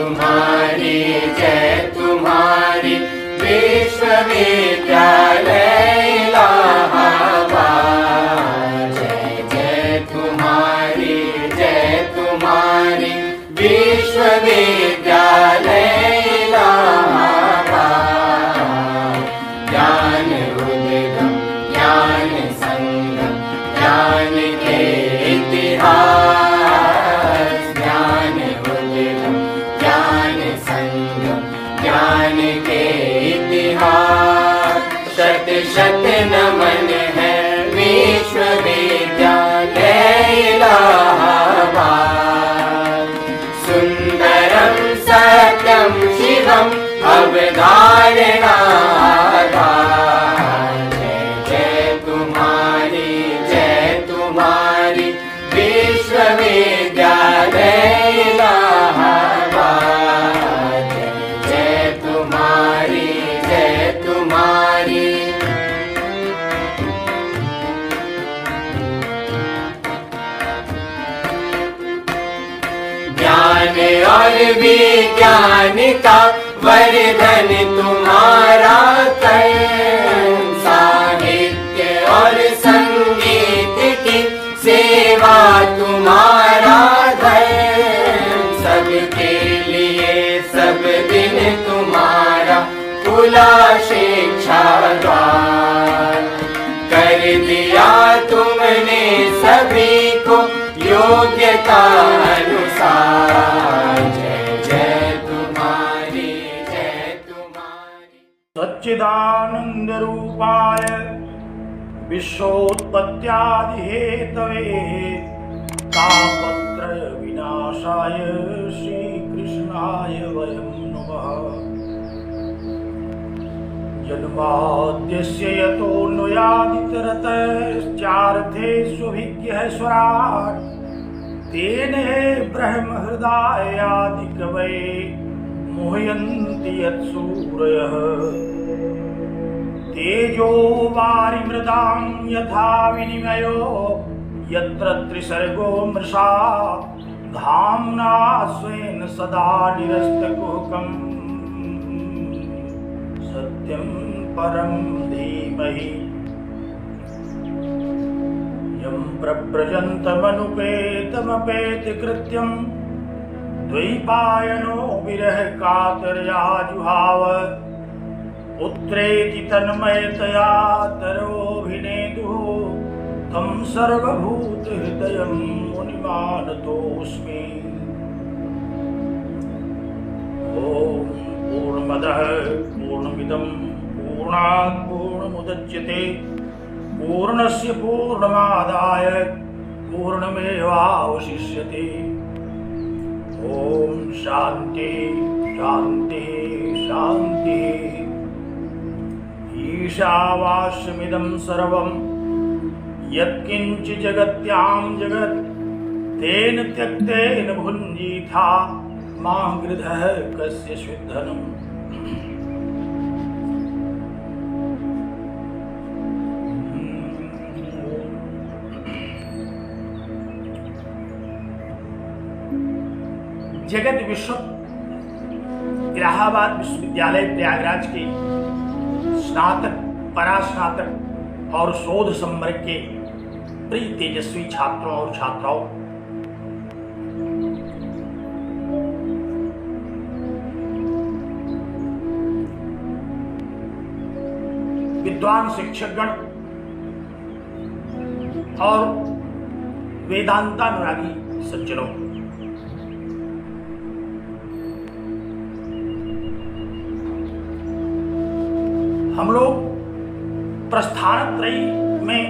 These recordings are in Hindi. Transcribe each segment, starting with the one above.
तुम्हारी जय तुम्हारी विश्वविद्यालय इलाहाबाद। जय जय तुम्हारी विश्वविद्यालय इलाहाबाद। ज्ञान उद्गम ज्ञान संगम ज्ञान के इतिहास। ज्ञान उद्गम ज्ञान संगम ज्ञान के इतिहास। शत शत नमन है विश्वविद्यालय इलाहाबाद। सुंदरम सत्यम शिवम अवधारणा। विश्वविद्यालय इलाहाबाद। जय तुम्हारी ज्ञान और विज्ञान का वर्धन तुम्हारा कर। साहित्य और संगीत की सेवा तुम्हारा धर्म। सबके लिए सब दिन तुम्हारा खुला शिक्षा द्वार। कर दिया तुमने सभी को योग्यता अनुसार। जय जय तुम्हारी सच्चिदानंद रूपाय विश्वोत्पत्त्यादिहेतवे तापत्रय विनाशाय श्रीकृष्णाय वयं नमः। जन्माद्यस्य यतोऽन्वयादितरतश्चार्थेष्वभिज्ञः स्वराट्। तेने ब्रह्महृदायादिकवये मुह्यन्ति यत्सूरयः। तेजो वारिमृदां यथा विनिमयो यत्र त्रिसर्गो मृषा। धाम्ना स्वेन सदा निरस्तकुहकं सत्यं परं धीमहि। यं प्रव्रजन्तमनुपेतमपेतकृत्यं द्वैपायनो विरह कातर्याजुहाव। पुत्रेति तन्मयतया तरोभिनेदुः तं सर्वभूतहृदयं मुनिमानतोऽस्मि। ॐ पूर्णमदः पूर्णमिदं पूर्णात् पूर्णमुदच्यते पूर्णस्य पूर्णमादाय पूर्णमेवावशिष्यते। ॐ शान्ति शान्ति शान्ति। ईशावास्यमिदं सर्वं यत्किञ्चित् जगत्यां जगत् तेन त्यक्तेन भुञ्जीथा मा गृधः कस्य शुद्धनम्। जगत विश्व इलाहाबाद विश्वविद्यालय प्रयागराज के स्नातक परास्नातक और शोध संवर्ग के प्रिय तेजस्वी छात्रों और छात्राओं, विद्वान शिक्षकगण और वेदांतानुरागी सज्जनों, हम लोग प्रस्थानत्रयी में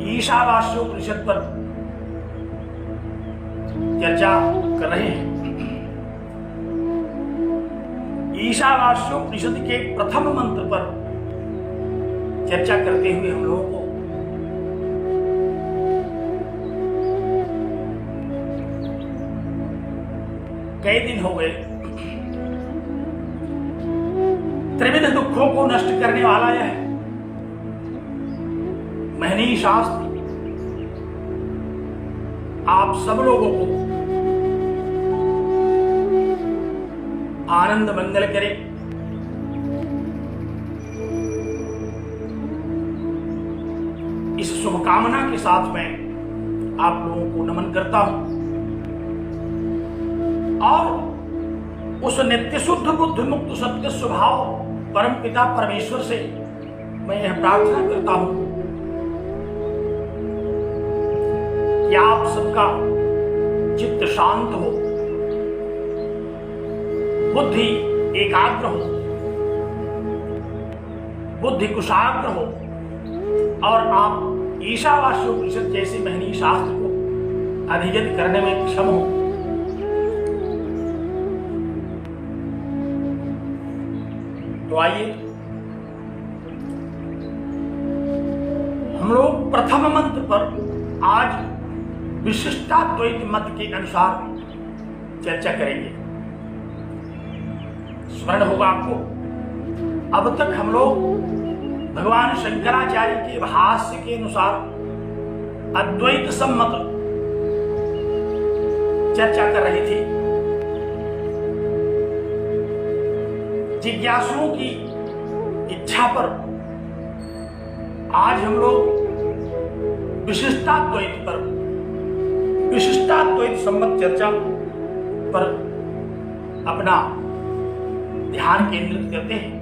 ईशावास्योपनिषद पर चर्चा कर रहे हैं। ईशावास्योपनिषद के प्रथम मंत्र पर चर्चा करते हुए हम लोगों को कई दिन हो गए। त्रिविध दुखों को नष्ट करने वाला यह महनीय शास्त्र आप सब लोगों को आनंद मंगल करे। इस शुभकामना के साथ मैं आप लोगों को नमन करता हूं और उस नित्य शुद्ध बुद्ध मुक्त सत्य स्वभाव परम पिता परमेश्वर से मैं यह प्रार्थना करता हूं कि आप सबका चित्त शांत हो, बुद्धि एकाग्र हो, बुद्धि कुशाग्र हो और आप ईशावास्योपनिषद जैसे महनीय शास्त्र को अधिगत करने में क्षम हो। तो आइए हम लोग प्रथम मंत्र पर आज विशिष्टाद्वैत मत के अनुसार चर्चा करेंगे। स्मरण होगा आपको, अब तक हम लोग भगवान शंकराचार्य के भाष्य के अनुसार अद्वैत सम्मत चर्चा कर रहे थे। जिज्ञासुओं की इच्छा पर आज हम लोग विशिष्टाद्वैत सम्मत चर्चा पर अपना ध्यान केंद्रित करते हैं।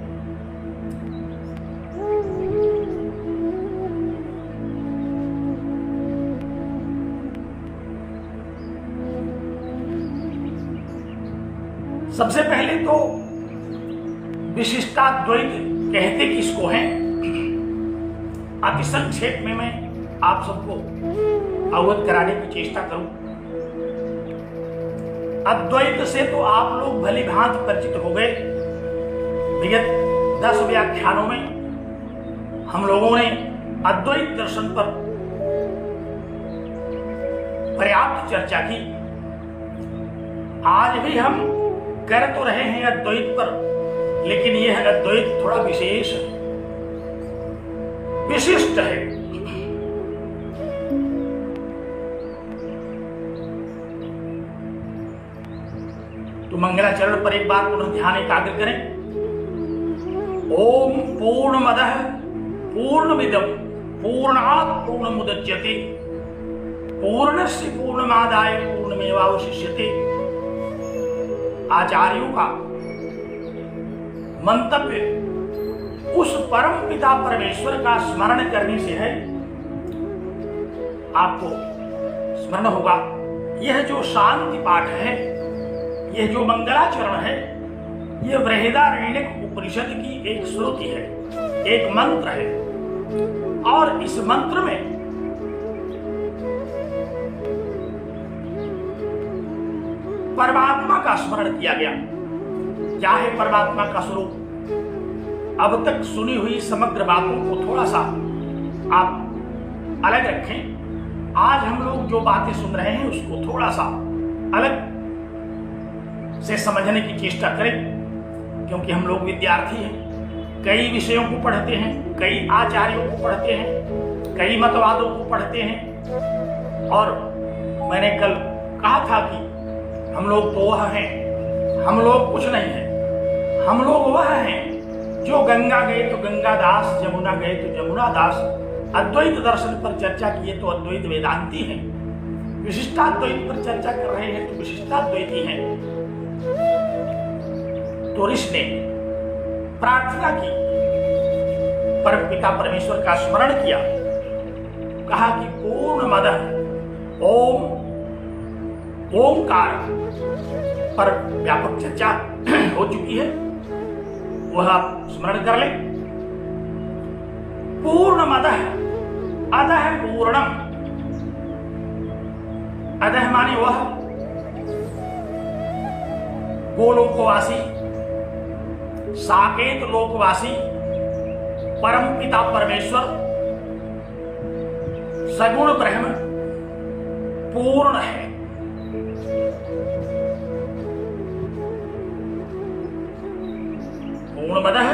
सबसे पहले तो विशिष्टाद्वैत कहते किसको हैं, अति संक्षेप में मैं आप सबको अवगत कराने की चेष्टा करूं। अद्वैत से तो आप लोग भली भांति परिचित हो गए। विगत 10 व्याख्यानों में हम लोगों ने अद्वैत दर्शन पर पर्याप्त चर्चा की। आज भी हम कर तो रहे हैं अद्वैत पर, लेकिन यह अद्वैत थोड़ा विशेष है, विशिष्ट है। तो मंगलाचरण पर एक बार पुनः ध्यान एकाग्र करें। ओम पूर्णमदः पूर्णमिदं पूर्णात् पूर्णमुदच्यते पूर्णस्य पूर्णमादाय पूर्णमेवावशिष्यते। आचार्यों का मंतव्य उस परम पिता परमेश्वर का स्मरण करने से है। आपको स्मरण होगा, यह जो शांति पाठ है, यह जो मंगलाचरण है, यह बृहदारण्यक उपनिषद की एक श्रुति है, एक मंत्र है। और इस मंत्र में परमात्मा का स्मरण किया गया। क्या है परमात्मा का स्वरूप? अब तक सुनी हुई समग्र बातों को थोड़ा सा आप अलग रखें। आज हम लोग जो बातें सुन रहे हैं उसको थोड़ा सा अलग से समझने की चेष्टा करें, क्योंकि हम लोग विद्यार्थी हैं, कई विषयों को पढ़ते हैं, कई आचार्यों को पढ़ते हैं, कई मतवादों को पढ़ते हैं। और मैंने कल कहा था कि हम लोग तो वह हैं, हम लोग कुछ नहीं हैं, हम लोग वह हैं जो गंगा गए तो गंगा दास, जमुना गए तो जमुना दास। अद्वैत दर्शन पर चर्चा किए तो अद्वैत वेदांती हैं, विशिष्टाद्वैत पर चर्चा कर रहे हैं तो विशिष्टाद्वैती हैं। तो ऋषि ने प्रार्थना की, परम पिता परमेश्वर का स्मरण किया, कहा कि पूर्ण मदः ओम, ओंकार पर व्यापक चर्चा हो चुकी है, वह आप स्मरण कर लें। पूर्णमदः अदः पूर्णम, अदः माने वह गोलोकवासी, साकेत लोकवासी परम पिता परमेश्वर सगुण ब्रह्म पूर्ण है। पूर्णमदः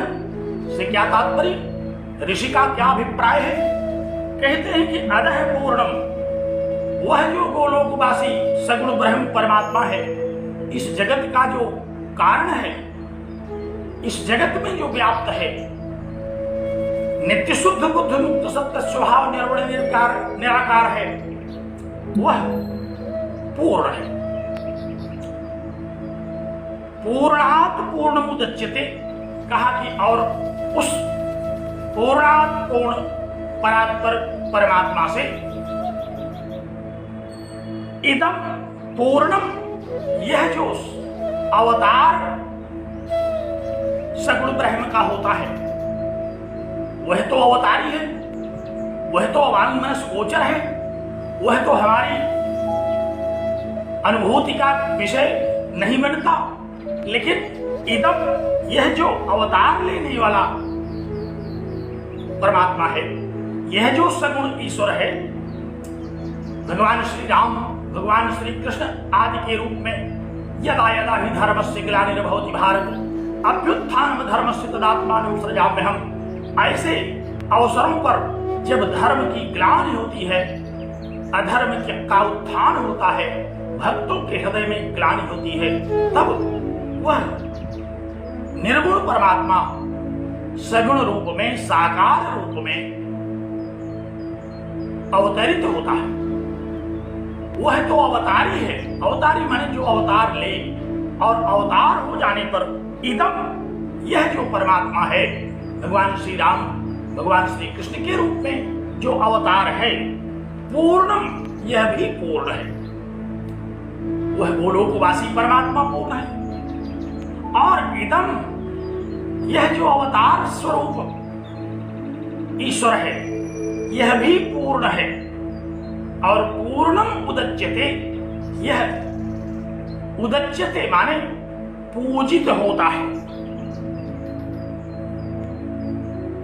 से क्या तात्पर्य, ऋषि का क्या अभिप्राय है? कहते हैं कि अदः पूर्णम, वह जो गोलोकवासी सगुण ब्रह्म परमात्मा है, इस जगत का जो कारण है, इस जगत में जो व्याप्त है, नित्य शुद्ध बुद्ध मुक्त सत्य स्वभाव निर्गुण निराकार है, वह पूर्ण है। पूर्णात् पूर्णमुदच्यते कहा कि और उस पूर्णात् पूर्ण परात्पर परमात्मा से इदम पूर्णम, यह जो अवतार सगुण ब्रह्म का होता है, वह तो अवतारी है, वह तो अवांग मनस गोचर है, वह तो हमारी अनुभूति का विषय नहीं बनता। लेकिन इदम, यह जो अवतार लेने वाला परमात्मा है, यह जो सगुण ईश्वर है, भगवान श्री राम, भगवान श्री कृष्ण आदि के रूप में यदा यदा ही धर्मस्य ग्लानिर्भवति भारत अभ्युत्थानं धर्मस्य तदात्मानं सृजाम्यहम्, ऐसे अवसरों पर जब धर्म की ग्लानि होती है, अधर्म का उत्थान होता है, भक्तों के हृदय में ग्लानि होती है, तब वह निर्गुण परमात्मा सगुण रूप में, साकार रूप में अवतरित होता है। वह तो अवतारी है। अवतारी माने जो अवतार ले, और अवतार हो जाने पर इदम, यह जो परमात्मा है, भगवान श्री राम, भगवान श्री कृष्ण के रूप में जो अवतार है, पूर्णम, यह भी पूर्ण है। वह गोलोकवासी परमात्मा पूर्ण है। और इदम, यह जो अवतार स्वरूप ईश्वर है, यह भी पूर्ण है। और पूर्णम उदच्यते, यह उदच्यते माने पूजित होता है।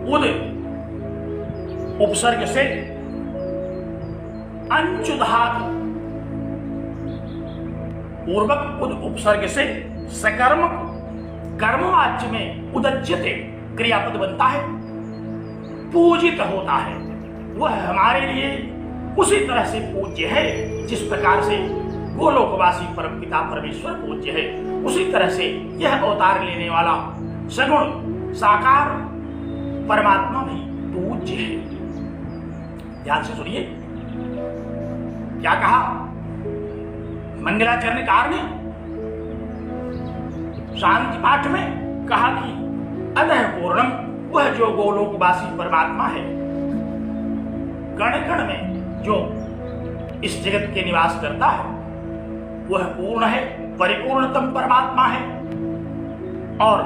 उद उपसर्ग से अंचु धातु पूर्वक, उद उपसर्ग से सकर्मक कर्मवाच्य में उदच्यते क्रियापद बनता है, पूजित होता है। वह हमारे लिए उसी तरह से पूज्य है जिस प्रकार से गोलोकवासी परमपिता परमेश्वर पूज्य है, उसी तरह से यह अवतार लेने वाला सगुण साकार परमात्मा भी पूज्य है। ध्यान से सुनिए क्या कहा मंगलाचरणकार ने शांति पाठ में। कहा कि अतः पूर्णम, वह जो गोलोकवासी परमात्मा है, कण कण में जो इस जगत के निवास करता है, वह पूर्ण है, परिपूर्णतम परमात्मा है। और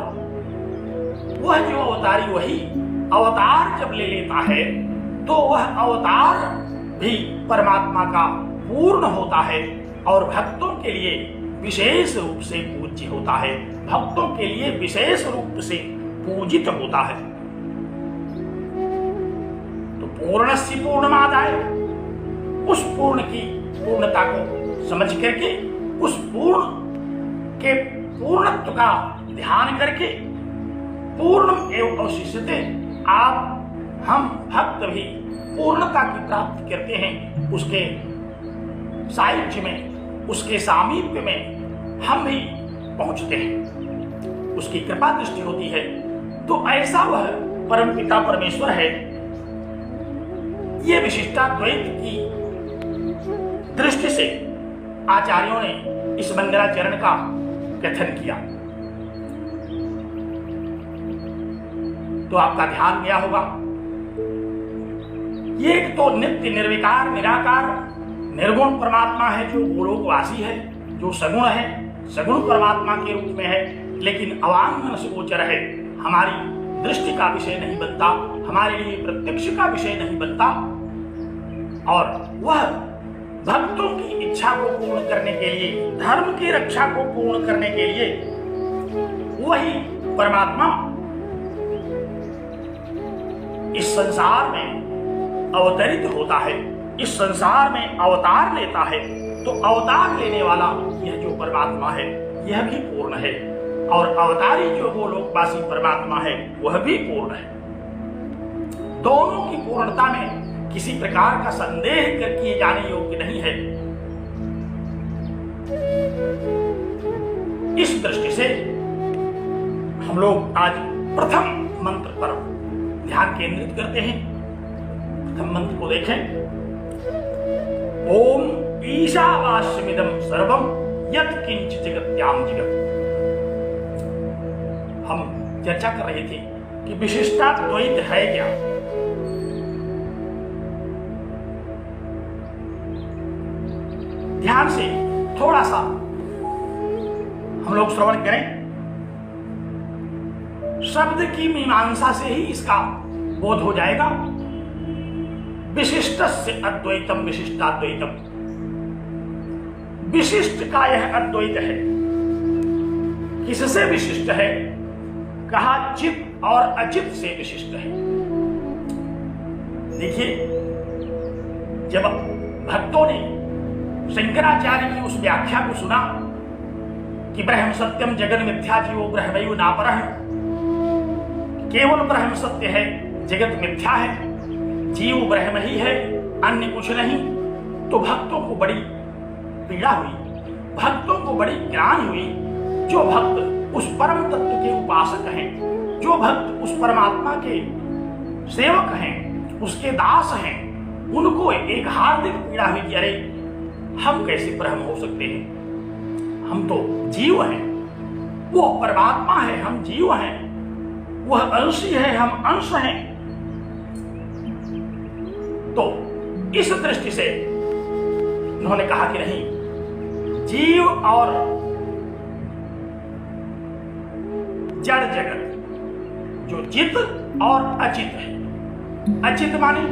वह जो अवतारी, वही अवतार जब ले लेता है तो वह अवतार भी परमात्मा का पूर्ण होता है और भक्तों के लिए विशेष रूप से पूज्य होता है, भक्तों के लिए विशेष रूप से पूजित होता है। तो पूर्णस्य पूर्णमादाय, उस पूर्ण की पूर्णता को समझ करके, उस पूर्ण के पूर्णत्व का ध्यान करके, पूर्ण एवं अवशिष्यते, आप हम भक्त भी पूर्णता की प्राप्ति करते हैं। उसके साहित्य में, उसके सामीप्य में हम भी पहुंचते हैं, उसकी कृपा दृष्टि होती है। तो ऐसा वह परमपिता परमेश्वर है। ये विशिष्टाद्वैत की दृष्टि से आचार्यों ने इस मंगलाचरण का कथन किया। तो आपका ध्यान गया होगा, ये एक तो नित्य निर्विकार निराकार निर्गुण परमात्मा है, जो गोलोकवासी है, जो सगुण है, सगुण परमात्मा के रूप में है, लेकिन अवांग मनस गोचर है, हमारी दृष्टि का विषय नहीं बनता, हमारे लिए प्रत्यक्ष का विषय नहीं बनता। और वह भक्तों की इच्छा को पूर्ण करने के लिए, धर्म की रक्षा को पूर्ण करने के लिए वही परमात्मा इस संसार में अवतरित होता है, इस संसार में अवतार लेता है। तो अवतार लेने वाला यह जो परमात्मा है, यह भी पूर्ण है, और अवतारी जो गोलोकवासी परमात्मा है, वह भी पूर्ण है। दोनों की पूर्णता में किसी प्रकार का संदेह किए जाने योग्य नहीं है। इस दृष्टि से हम लोग आज प्रथम मंत्र पर ध्यान केंद्रित करते हैं। प्रथम मंत्र को देखें। ओम ईशावास्यमिदं सर्वं यत् किंचित् जगत्याम जगत्। हम चर्चा कर रहे थे कि विशिष्टाद्वैत है क्या। ध्यान से थोड़ा सा हम लोग श्रवण करें। शब्द की मीमांसा से ही इसका बोध हो जाएगा। विशिष्टस्य अद्वैतम विशिष्टाद्वैतम। विशिष्ट का यह अद्वैत है। किससे विशिष्ट है? कहा चित और अचित से विशिष्ट है। देखिए, जब भक्तों ने शंकराचार्य की उस व्याख्या को सुना कि ब्रह्म सत्यम जगन मिथ्या जीवो ब्रह्मैव नापरः, केवल ब्रह्म सत्य है, जगत मिथ्या है, जीव ब्रह्म ही है, अन्य कुछ नहीं, तो भक्तों को बड़ी पीड़ा हुई, भक्तों को बड़ी ग्लानि हुई। जो भक्त उस परम तत्व के उपासक हैं, जो भक्त उस परमात्मा के सेवक हैं, उसके दास हैं, उनको एक हार्दिक पीड़ा हुई कि अरे हम कैसे ब्रह्म हो सकते हैं, हम तो जीव हैं, वो परमात्मा है, हम जीव हैं, वह अंशी है, हम अंश हैं। तो इस दृष्टि से उन्होंने कहा कि नहीं, जीव और जड़ जगत जो चित और अचित है, अचित माने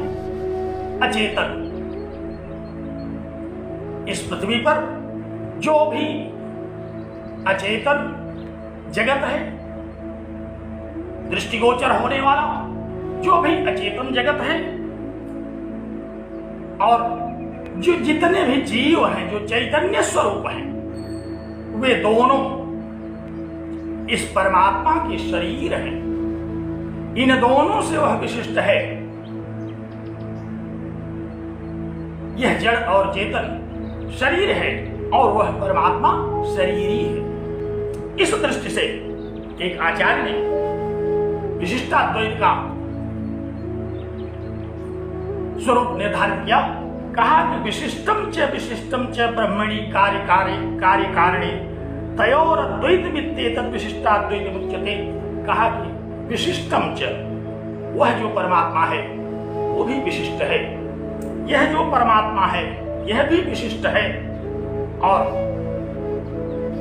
अचेतन, इस पृथ्वी पर जो भी अचेतन जगत है, दृष्टिगोचर होने वाला जो भी अचेतन जगत है, और जो जितने भी जीव हैं, जो चैतन्य स्वरूप हैं, वे दोनों इस परमात्मा के शरीर हैं। इन दोनों से वह विशिष्ट है। यह जड़ और चेतन शरीर है और वह परमात्मा शरीरी है। इस दृष्टि से एक आचार्य ने विशिष्टाद्वैत का स्वरूप निर्धारित किया। कहा कि विशिष्टम च ब्रह्मणि कार्य कारणे तयोर अद्वैत वित्तेतद् विशिष्टाद्वैत मुच्यते। कहा कि विशिष्टम च, वह जो परमात्मा है वो भी विशिष्ट है, यह जो परमात्मा है यह भी विशिष्ट है, और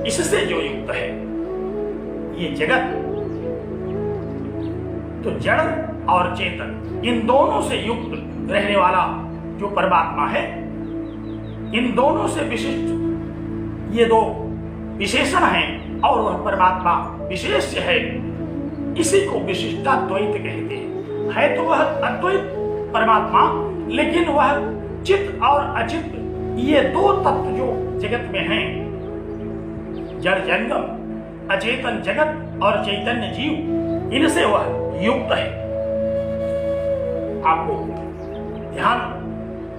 इससे जो युक्त है ये जगत, तो जड़ और चेतन इन दोनों से युक्त रहने वाला जो परमात्मा है, इन दोनों से विशिष्ट ये दो विशेषण हैं, और वह परमात्मा विशेष है। इसी को विशिष्टाद्वैत कहते हैं। है तो वह अद्वैत परमात्मा, लेकिन वह चित और अचित ये दो तत्व जो जगत में हैं, जड़ जंगम, अचेतन जगत और चैतन्य जीव, इनसे वह युक्त है। आपको ध्यान,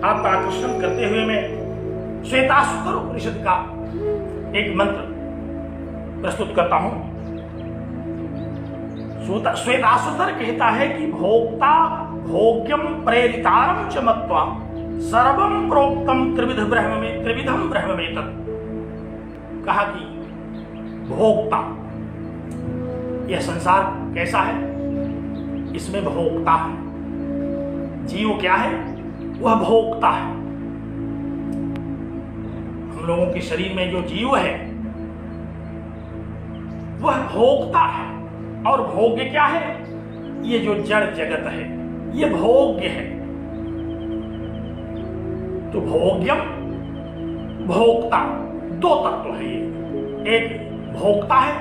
आपका आकर्षण करते हुए मैं श्वेताश्वतर उपनिषद का एक मंत्र प्रस्तुत करता हूं। श्वेताश्वतर कहता है कि भोक्ता भोग्यम प्रेरितारम च मत्वा सर्वम प्रोक्तम त्रिविधम ब्रह्म में तत्। कहा कि भोक्ता, यह संसार कैसा है, इसमें भोक्ता है। जीव क्या है? वह भोक्ता है। हम लोगों के शरीर में जो जीव है वह भोक्ता है, और भोग्य क्या है? ये जो जड़ जगत है ये भोग्य है। तो भोग्यम भोक्ता दो तत्व है। ये एक भोक्ता है,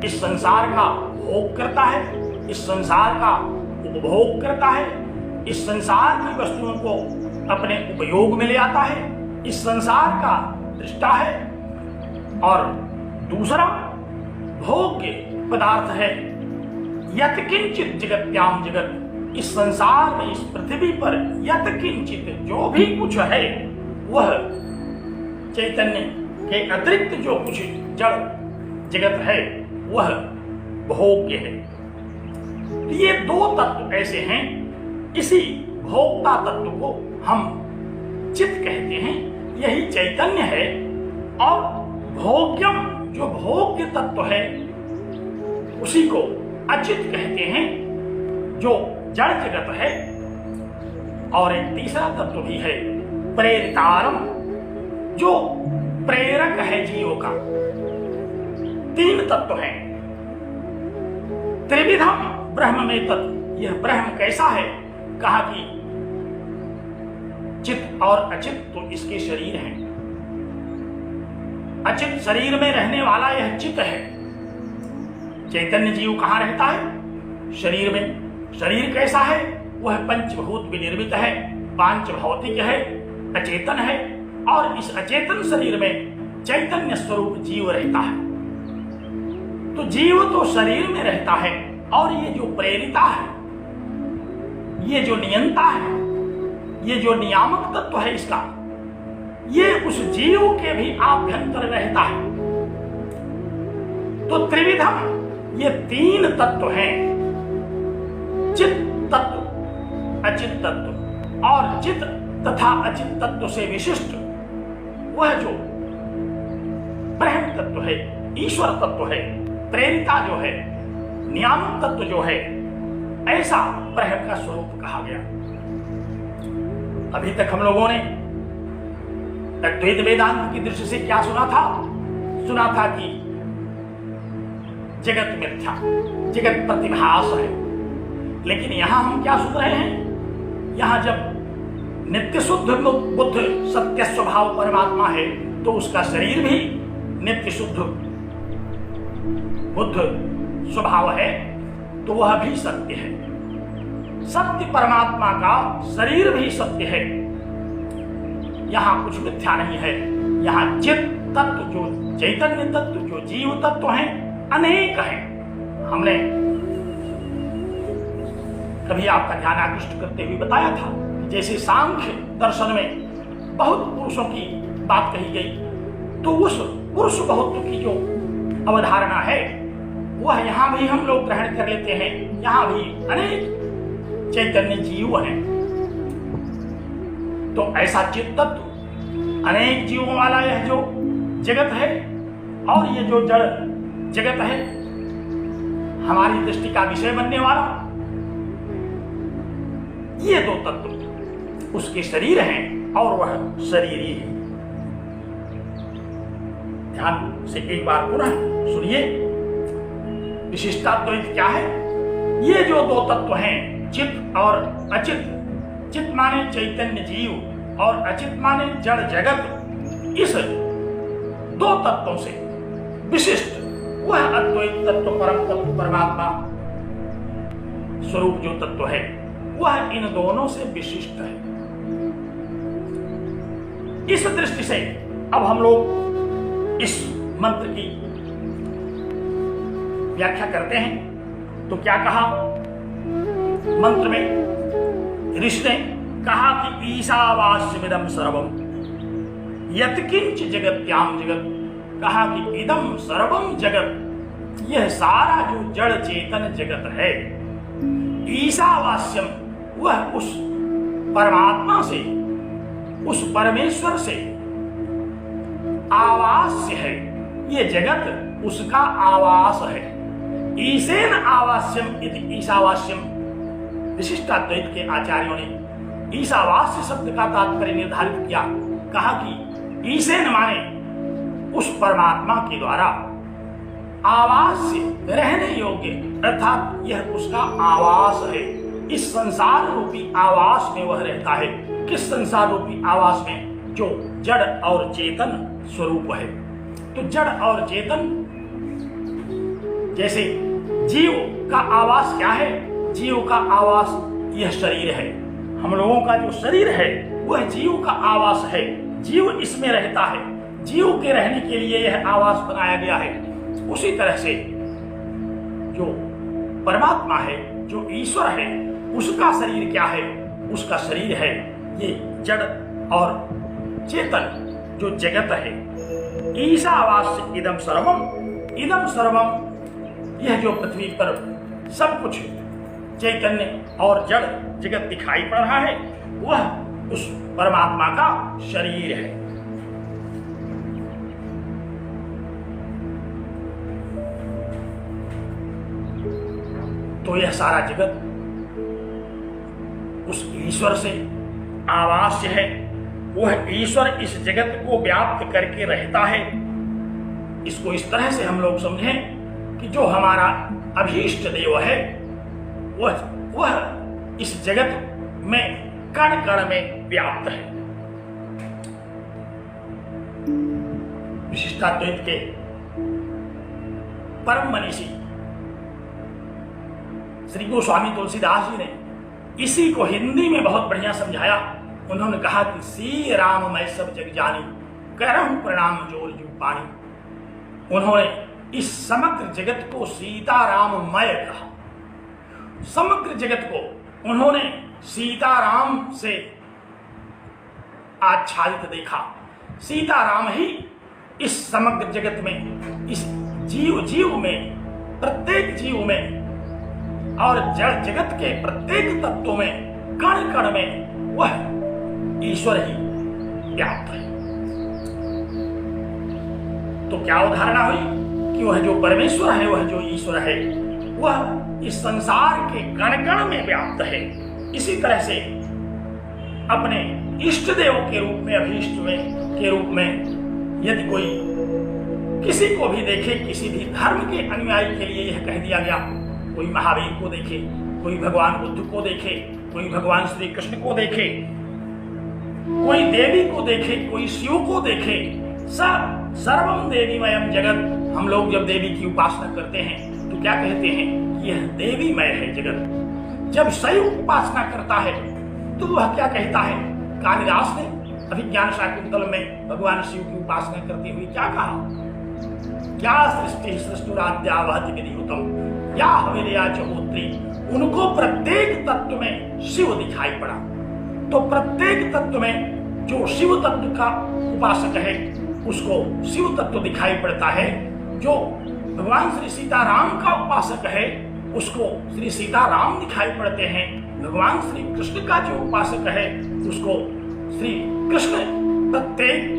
इस संसार का भोग करता है, इस संसार का उपभोग करता है, इस संसार की वस्तुओं को अपने उपयोग में ले आता है, इस संसार का दृष्टा है। और दूसरा भोग्य पदार्थ है यत् किंचित जगत्याम जगत। इस संसार में, इस पृथ्वी पर यत् किंचित जो भी कुछ है वह चैतन्य के अतिरिक्त जो कुछ जड़ जगत है वह भोग्य है। ये दो तत्व ऐसे हैं, इसी भोक्ता तत्व को हम चित्त कहते हैं, यही चैतन्य है। और भोग्यम जो भोग्य तत्व है उसी को अचित कहते हैं, जो जड़ जगत है। और एक तीसरा तत्व भी है प्रेरितारम, जो प्रेरक है जीवों का। तीन तत्व हैं। त्रिविधम ब्रह्म में तत्व, यह ब्रह्म कैसा है? कहा कि चित्त और अचित तो इसके शरीर हैं। अचित शरीर में रहने वाला यह चित्त है। चैतन्य जीव कहां रहता है? शरीर में। शरीर कैसा है? वह पंचभूत विनिर्मित है, पांच भौतिक है, अचेतन है। और इस अचेतन शरीर में चैतन्य स्वरूप जीव रहता है। तो जीव तो शरीर में रहता है, और ये जो प्रेरिता है, ये जो नियंता है, ये जो नियामक तत्व है इसका, ये उस जीव के भी आभ्यंतर रहता है। तो त्रिविधम ये तीन तत्व हैं, चित्त तत्व, अचित तत्व। और चित्त तथा अचित तत्व से विशिष्ट वह जो ब्रह्म तत्व है, ईश्वर तत्व है, प्रेरिता जो है, नियामक तत्व जो है, ऐसा ब्रह्म का स्वरूप कहा गया। अभी तक हम लोगों ने अद्वैत वेदांत की दृष्टि से क्या सुना था? सुना था कि जगत मिथ्या, जगत प्रतिभास है। लेकिन यहां हम क्या सुन रहे हैं? यहां जब नित्य शुद्ध बुद्ध सत्य स्वभाव परमात्मा है, तो उसका शरीर भी नित्य शुद्ध बुद्ध स्वभाव है, तो वह भी सत्य है। सत्य परमात्मा का शरीर भी सत्य है। यहां कुछ मिथ्या नहीं है। यहां चित्त तत्व, जो चैतन्य तत्व, जो जीव तत्व हैं, अनेक हैं। हमने कभी आपका ध्यान आकृष्ट करते हुए बताया था, जैसे सांख्य दर्शन में बहुत पुरुषों की बात कही गई, तो उस पुरुष बहुत्व की जो अवधारणा है वह यहां भी हम लोग ग्रहण कर लेते हैं। यहां भी अनेक चैतन्य जीव हैं। तो ऐसा चित्त तत्व, अनेक जीवों वाला यह जो जगत है, और ये जो जड़ जगत है, हमारी दृष्टि का विषय बनने वाला, ये दो तत्व उसके शरीर हैं, और वह शरीर ही है। ध्यान से एक बार पुनः सुनिए, विशिष्टाद्वैत क्या है? ये जो दो तत्व हैं, चित्त और अचित, चित्त माने चैतन्य जीव और अचित माने जड़ जगत, इस दो तत्वों से विशिष्ट वह अद्वैत तत्व, परम तत्व, परमात्मा स्वरूप जो तत्व है, वह इन दोनों से विशिष्ट है। इस दृष्टि से अब हम लोग इस मंत्र की व्याख्या करते हैं। तो क्या कहा मंत्र में? ऋषि ने कहा कि ईशावास्यमिदं सर्वम यत्किंच जगत्याम जगत। कहा कि इदम सर्वम जगत, यह सारा जो जड़ चेतन जगत है, ईशावास्यम वह उस परमात्मा से, उस परमेश्वर से आवास्य है। ये जगत उसका आवास है। ईशेन आवास्यम इति ईशावास्यम। विशिष्टाद्वैत के आचार्यों ने ईशावास्य शब्द का तात्पर्य निर्धारित किया। कहा कि ईशेन माने उस परमात्मा के द्वारा आवास्य, रहने योग्य, अर्थात यह उसका आवास है। इस संसार रूपी आवास में वह रहता है। किस संसार रूपी आवास में? जो जड़ और चेतन स्वरूप है। तो जड़ और चेतन, जैसे जीव का आवास क्या है? जीव का आवास यह शरीर है। हम लोगों का जो शरीर है वह जीव का आवास है। जीव इसमें रहता है। जीव के रहने के लिए यह आवास बनाया गया है। उसी तरह से जो परमात्मा है, जो ईश्वर है, उसका शरीर क्या है? उसका शरीर है ये जड़ और चेतन जो जगत है। ईशावास्य इदम सर्वम। इदम सर्वम यह जो पृथ्वी पर सब कुछ चैतन्य और जड़ जगत दिखाई पड़ रहा है वह उस परमात्मा का शरीर है। तो यह सारा जगत उस ईश्वर से आवास्य है। वह ईश्वर इस जगत को व्याप्त करके रहता है। इसको इस तरह से हम लोग समझें कि जो हमारा अभीष्ट देव है वह इस जगत में कण कण में व्याप्त है। विशिष्टाद्वैत के परम मनीषी श्री गोस्वामी तुलसीदास जी ने इसी को हिंदी में बहुत बढ़िया समझाया। उन्होंने कहा कि सी राम मैं सब जग जानी, करहूं प्रणाम जोर जू पानी। उन्होंने इस समग्र जगत को सीताराममय कहा। समग्र जगत को उन्होंने सीताराम से आच्छादित देखा। सीताराम ही इस समग्र जगत में, इस जीव में, प्रत्येक जीव में और जड़ जगत के प्रत्येक तत्व में, कण कण में वह ईश्वर ही व्याप्त है। तो क्या अवधारणा हुई कि वह जो परमेश्वर है, वह जो ईश्वर है, वह इस संसार के कण कण में व्याप्त है। इसी तरह से अपने इष्ट देव के रूप में, अभीष्ट में के रूप में यदि कोई किसी को भी देखे, किसी भी धर्म के अनुयायी के लिए यह कह दिया गया, कोई महावीर को देखे, कोई भगवान बुद्ध को देखे, कोई भगवान श्री कृष्ण को देखे, कोई देवी को देखे, कोई शिव को देखे, सब सर्वम देवीमयम जगत। हम लोग जब देवी की उपासना करते हैं तो क्या कहते हैं कि यह देवीमय है जगत। जब शैव उपासना करता है तो वह क्या कहता है? कालिदास ने अभिज्ञान शाकुंतल में भगवान शिव की उपासना करते हुए क्या कहा? क्या सृष्टि सृष्टुराद्यावहति विधिहुतम या हविर्या चहोत्री। उनको प्रत्येक तत्व में शिव दिखाई पड़ा। तो प्रत्येक तत्व में जो शिव तत्व का उपासक है उसको शिव तत्व दिखाई पड़ता है। जो भगवान श्री सीताराम का उपासक है उसको श्री सीताराम दिखाई पड़ते हैं। भगवान श्री कृष्ण का जो उपासक है उसको श्री कृष्ण प्रत्येक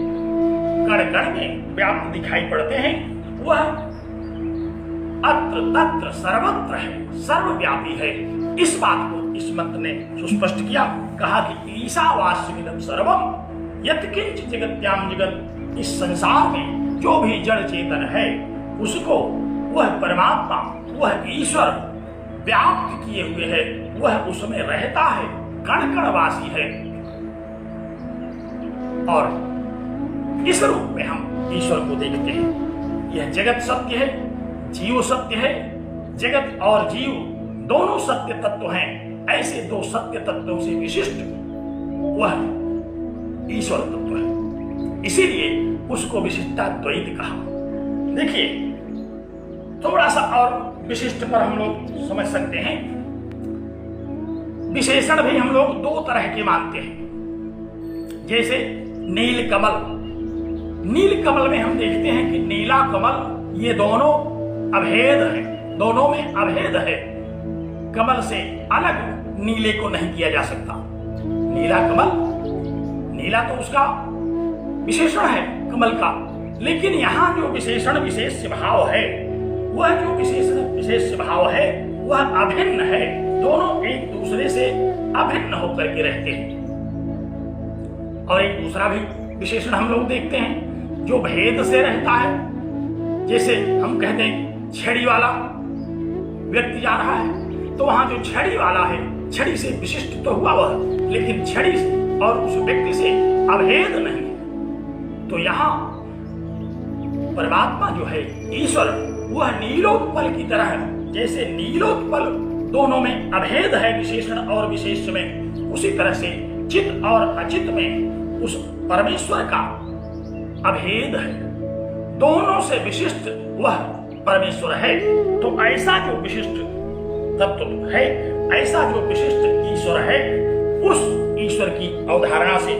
कण कण में व्याप्त दिखाई पड़ते हैं। वह अत्र तत्र सर्वत्र है, सर्वव्यापी है। इस बात को इस मंत्र ने सुस्पष्ट किया। कहा कि ईशावास्यमिदं सर्वम यत्किंच जगत्याम जगत। इस संसार में जो भी जड़ चेतन है उसको वह परमात्मा, वह ईश्वर व्याप्त किए हुए है। वह उसमें रहता है, कण कण वासी है। और इस रूप में हम ईश्वर को देखते हैं। यह जगत सत्य है, जीव सत्य है। जगत और जीव दोनों सत्य तत्व हैं। ऐसे दो सत्य तत्वों से विशिष्ट वह ईश्वर तत्व है। इसीलिए उसको विशिष्टाद्वैत कहा। देखिए, थोड़ा सा और विशिष्ट पर हम लोग समझ सकते हैं। विशेषण भी हम लोग दो तरह के मानते हैं। जैसे नील कमल। नील कमल में हम देखते हैं कि नीला कमल, ये दोनों अभेद है, दोनों में अभेद है। कमल से अलग नीले को नहीं किया जा सकता। नीला कमल, नीला तो उसका विशेषण है कमल का, लेकिन यहाँ जो विशेषण विशेष भाव है, वह जो विशेषण विशेष भाव है वह अभिन्न है। दोनों एक दूसरे से अभिन्न होकर के रहते हैं। और एक दूसरा भी विशेषण हम लोग देखते हैं जो भेद से रहता है। जैसे हम कहते हैं छड़ी वाला व्यक्ति जा रहा है तो वहां जो छड़ी वाला है, छड़ी से विशिष्ट तो हुआ वह, लेकिन छड़ी और उस व्यक्ति से अभेद नहीं है। तो यहाँ परमात्मा जो है ईश्वर, वह नीलोत्पल की तरह है। जैसे नीलोत्पल दोनों में अभेद है, विशेषण और विशेष में, उसी तरह से चित और अचित में उस परमेश्वर का अभेद है। दोनों से विशिष्ट वह परमेश्वर है। तो ऐसा जो विशिष्ट तत्व है, ऐसा जो विशिष्ट ईश्वर है, उस ईश्वर की अवधारणा से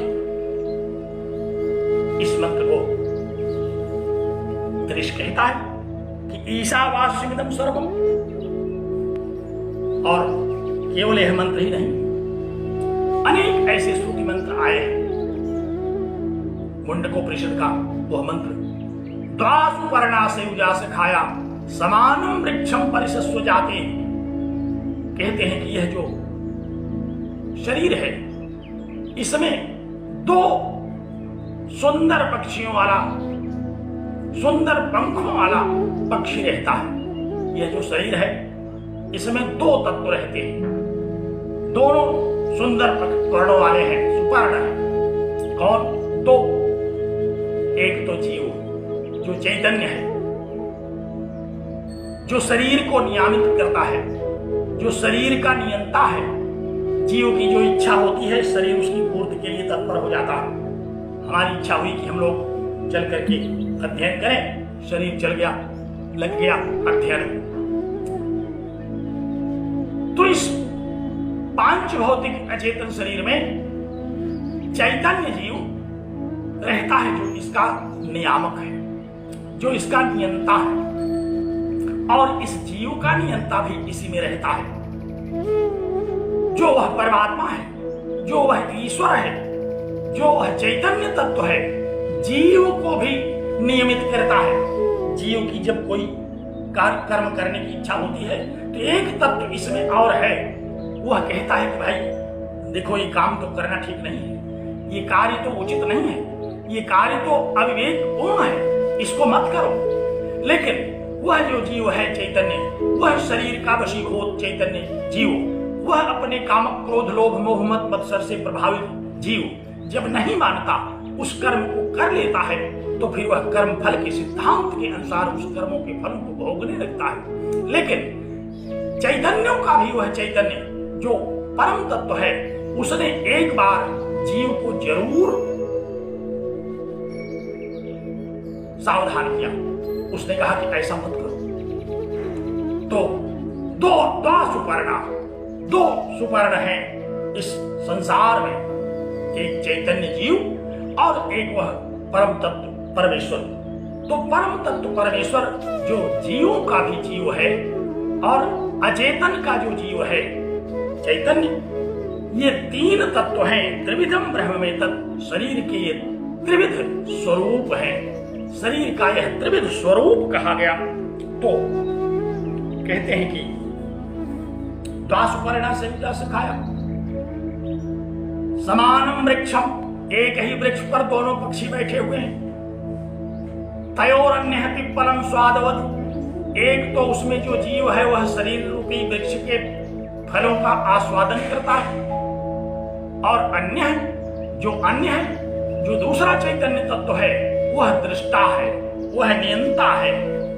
इस मंत्र को दृश्य कहता है कि ईशावास्यमिदं सर्वम, और केवल यह मंत्र ही नहीं, अनेक ऐसे श्रुति मंत्र आए हैं। मुंडकोपनिषद का वह मंत्र, द्वासु पर्णा से उजा से खाया समानम वृक्षम परिशस्व जाते, कहते हैं कि यह जो शरीर है इसमें दो सुंदर पक्षियों वाला, सुंदर पंखों वाला पक्षी रहता है। यह जो शरीर है इसमें दो तत्व रहते हैं, दोनों सुंदर पर्णों वाले हैं, सुपर्ण है। कौन? दो। एक तो जीव जो चैतन्य है, जो शरीर को नियमित करता है, जो शरीर का नियंता है। जीव की जो इच्छा होती है शरीर उसकी पूर्ति के लिए तत्पर हो जाता है। हमारी इच्छा हुई कि हम लोग चल करके अध्ययन करें, शरीर चल गया, लग गया अध्ययन। तो इस पांच भौतिक अचेतन शरीर में चैतन्य जीव रहता है, जो इसका नियामक है, जो इसका नियंता है। और इस जीव का नियंता भी इसी में रहता है। जो वह परमात्मा है, जो वह ईश्वर है, जो वह चैतन्य तत्व है, जीव को भी नियमित करता है। जीव की जब कोई कर्म करने की इच्छा होती है तो एक तत्व इसमें और है, वह कहता है कि भाई देखो ये काम तो करना ठीक नहीं है, ये कार्य तो उचित नहीं है, ये कार्य तो अविवेकपूर्ण है, इसको मत करो। लेकिन वह जो जीव है चैतन्य, वह शरीर का वशीभूत चैतन्य जीव, वह अपने काम क्रोध लोभ मोह मद मत्सर से प्रभावित जीव जब नहीं मानता, उस कर्म को कर लेता है, तो फिर वह कर्म फल के सिद्धांत के अनुसार उस कर्मों के फल को भोगने लगता है। लेकिन चैतन्यों का भी वह चैतन्य जो परम तत्व है, उसने एक बार जीव को जरूर सावधान किया। उसने कहा कि ऐसा मत करो। तो दो सुपर्ण है इस संसार में, एक चैतन्य जीव और एक वह परम तत्व परमेश्वर। तो परम तत्व परमेश्वर जो जीवों का भी जीव है और अचेतन का जो जीव है चैतन्य, ये तीन तत्व हैं। त्रिविधम ब्रह्म में तत्, शरीर के ये त्रिविध स्वरूप हैं। शरीर का यह त्रिविध स्वरूप कहा गया। तो कहते हैं कि द्वासुपर्णा से सिखाया समानम वृक्षम, एक ही वृक्ष पर दोनों पक्षी बैठे हुए हैं। तयोरन्य पिप्पलम स्वादवत, एक तो उसमें जो जीव है वह शरीर रूपी वृक्ष के फलों का आस्वादन करता है, और अन्य है जो दूसरा चैतन्य तत्व है, वह दृष्टा है, वह नियंता है,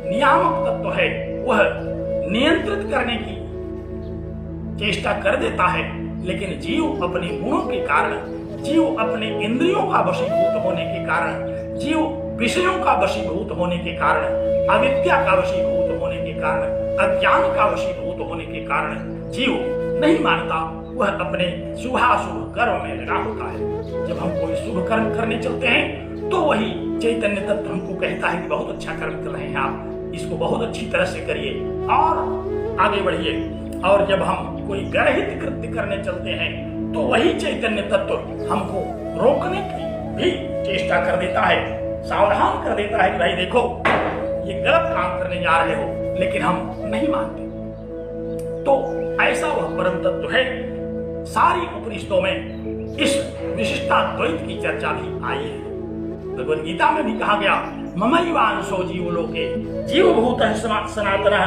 नियामक तत्व है, वह नियंत्रित करने की चेष्टा कर देता है। लेकिन जीव अपने गुणों के कारण, जीव अपने इंद्रियों का वशीभूत होने के कारण, जीव विषयों का वशीभूत होने के कारण, अविद्या का वशीभूत होने के कारण, अज्ञान का वशीभूत होने के कारण जीव नहीं मानता, वह अपने शुभाशुभ कर्म में लगा होता है। जब हम कोई शुभ कर्म करने चलते हैं तो वही चैतन्य तत्व हमको कहता है कि बहुत अच्छा कर्म कर रहे हैं आप, इसको बहुत अच्छी तरह से करिए और आगे बढ़िए। और जब हम कोई गर्हित कृत्य करने चलते हैं तो वही चैतन्य तत्व हमको रोकने की भी चेष्टा कर देता है, सावधान कर देता है कि भाई देखो ये गलत काम करने जा रहे हो, लेकिन हम नहीं मानते। तो ऐसा वह परम तत्व है। सारी उपनिषदों में इस विशिष्टाद्वैत की चर्चा भी आई है। भगवद गीता में भी कहा गया ममैवांशो जीवलोके, जीवभूतः सनातनः,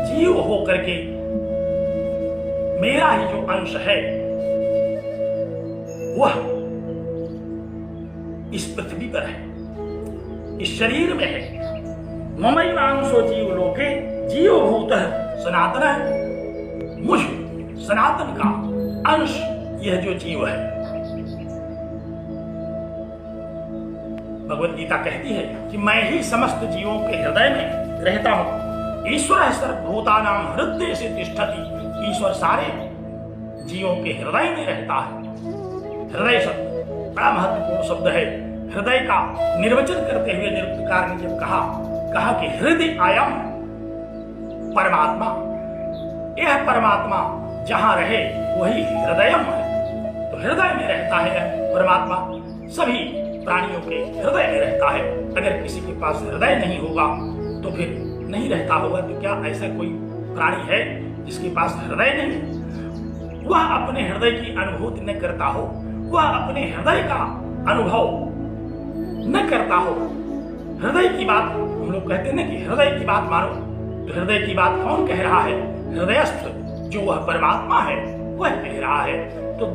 जीव होकर के मेरा ही जो अंश है वह इस पृथ्वी पर है, इस शरीर में है। ममैवांशो जीवलोके जीवभूतः सनातनः, मुझ सनातन का अंश यह जो जीव है। भगवद गीता कहती है कि मैं ही समस्त जीवों के हृदय में रहता हूं। ईश्वर सर्वभूतानां हृदय से तिष्ठति, ईश्वर सारे जीवों के हृदय में रहता है। हृदय शब्द बड़ा महत्वपूर्ण शब्द है। हृदय का निर्वचन करते हुए निरुक्तकार ने जब कहा कहा कि हृदय आयम परमात्मा, यह परमात्मा जहां रहे वही हृदयम है। तो हृदय में रहता है परमात्मा, सभी प्राणियों के हृदय में रहता है। अगर किसी के पास हृदय नहीं होगा तो फिर नहीं रहता होगा। तो क्या ऐसा कोई प्राणी है जिसके पास हृदय नहीं, वह अपने हृदय की अनुभूति न करता हो, वह अपने हृदय का अनुभव न करता हो। हृदय की बात हम लोग कहते हैं ना कि हृदय की बात मानो, तो हृदय की बात कौन कह रहा है? हृदयस्थ जो वह परमात्मा है वह कह रहा है। तो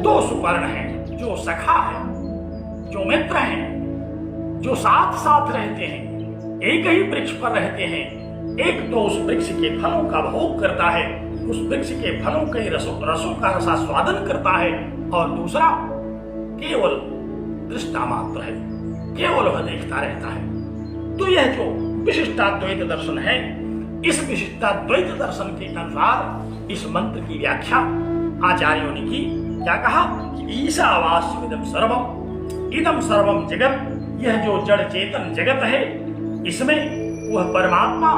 दो सुवर्ण हैं, जो सखा है, जो मित्र हैं, जो साथ साथ रहते हैं, एक ही वृक्ष पर रहते हैं। एक तो उस वृक्ष के फलों का भोग करता है, उस वृक्ष के फलों के रसों का रसास्वादन करता है, और दूसरा केवल दृष्टा मात्र है, केवल वह देखता रहता है। तो यह जो विशिष्टाद्वैत दर्शन है, इस विशिष्टाद्वैत दर्शन के अनुसार इस मंत्र की व्याख्या आचार्यों ने की। क्या कहा? ईशावास्यमिदं सर्वम, इदं सर्वम जगत, यह जो जड़ चेतन जगत है इसमें वह परमात्मा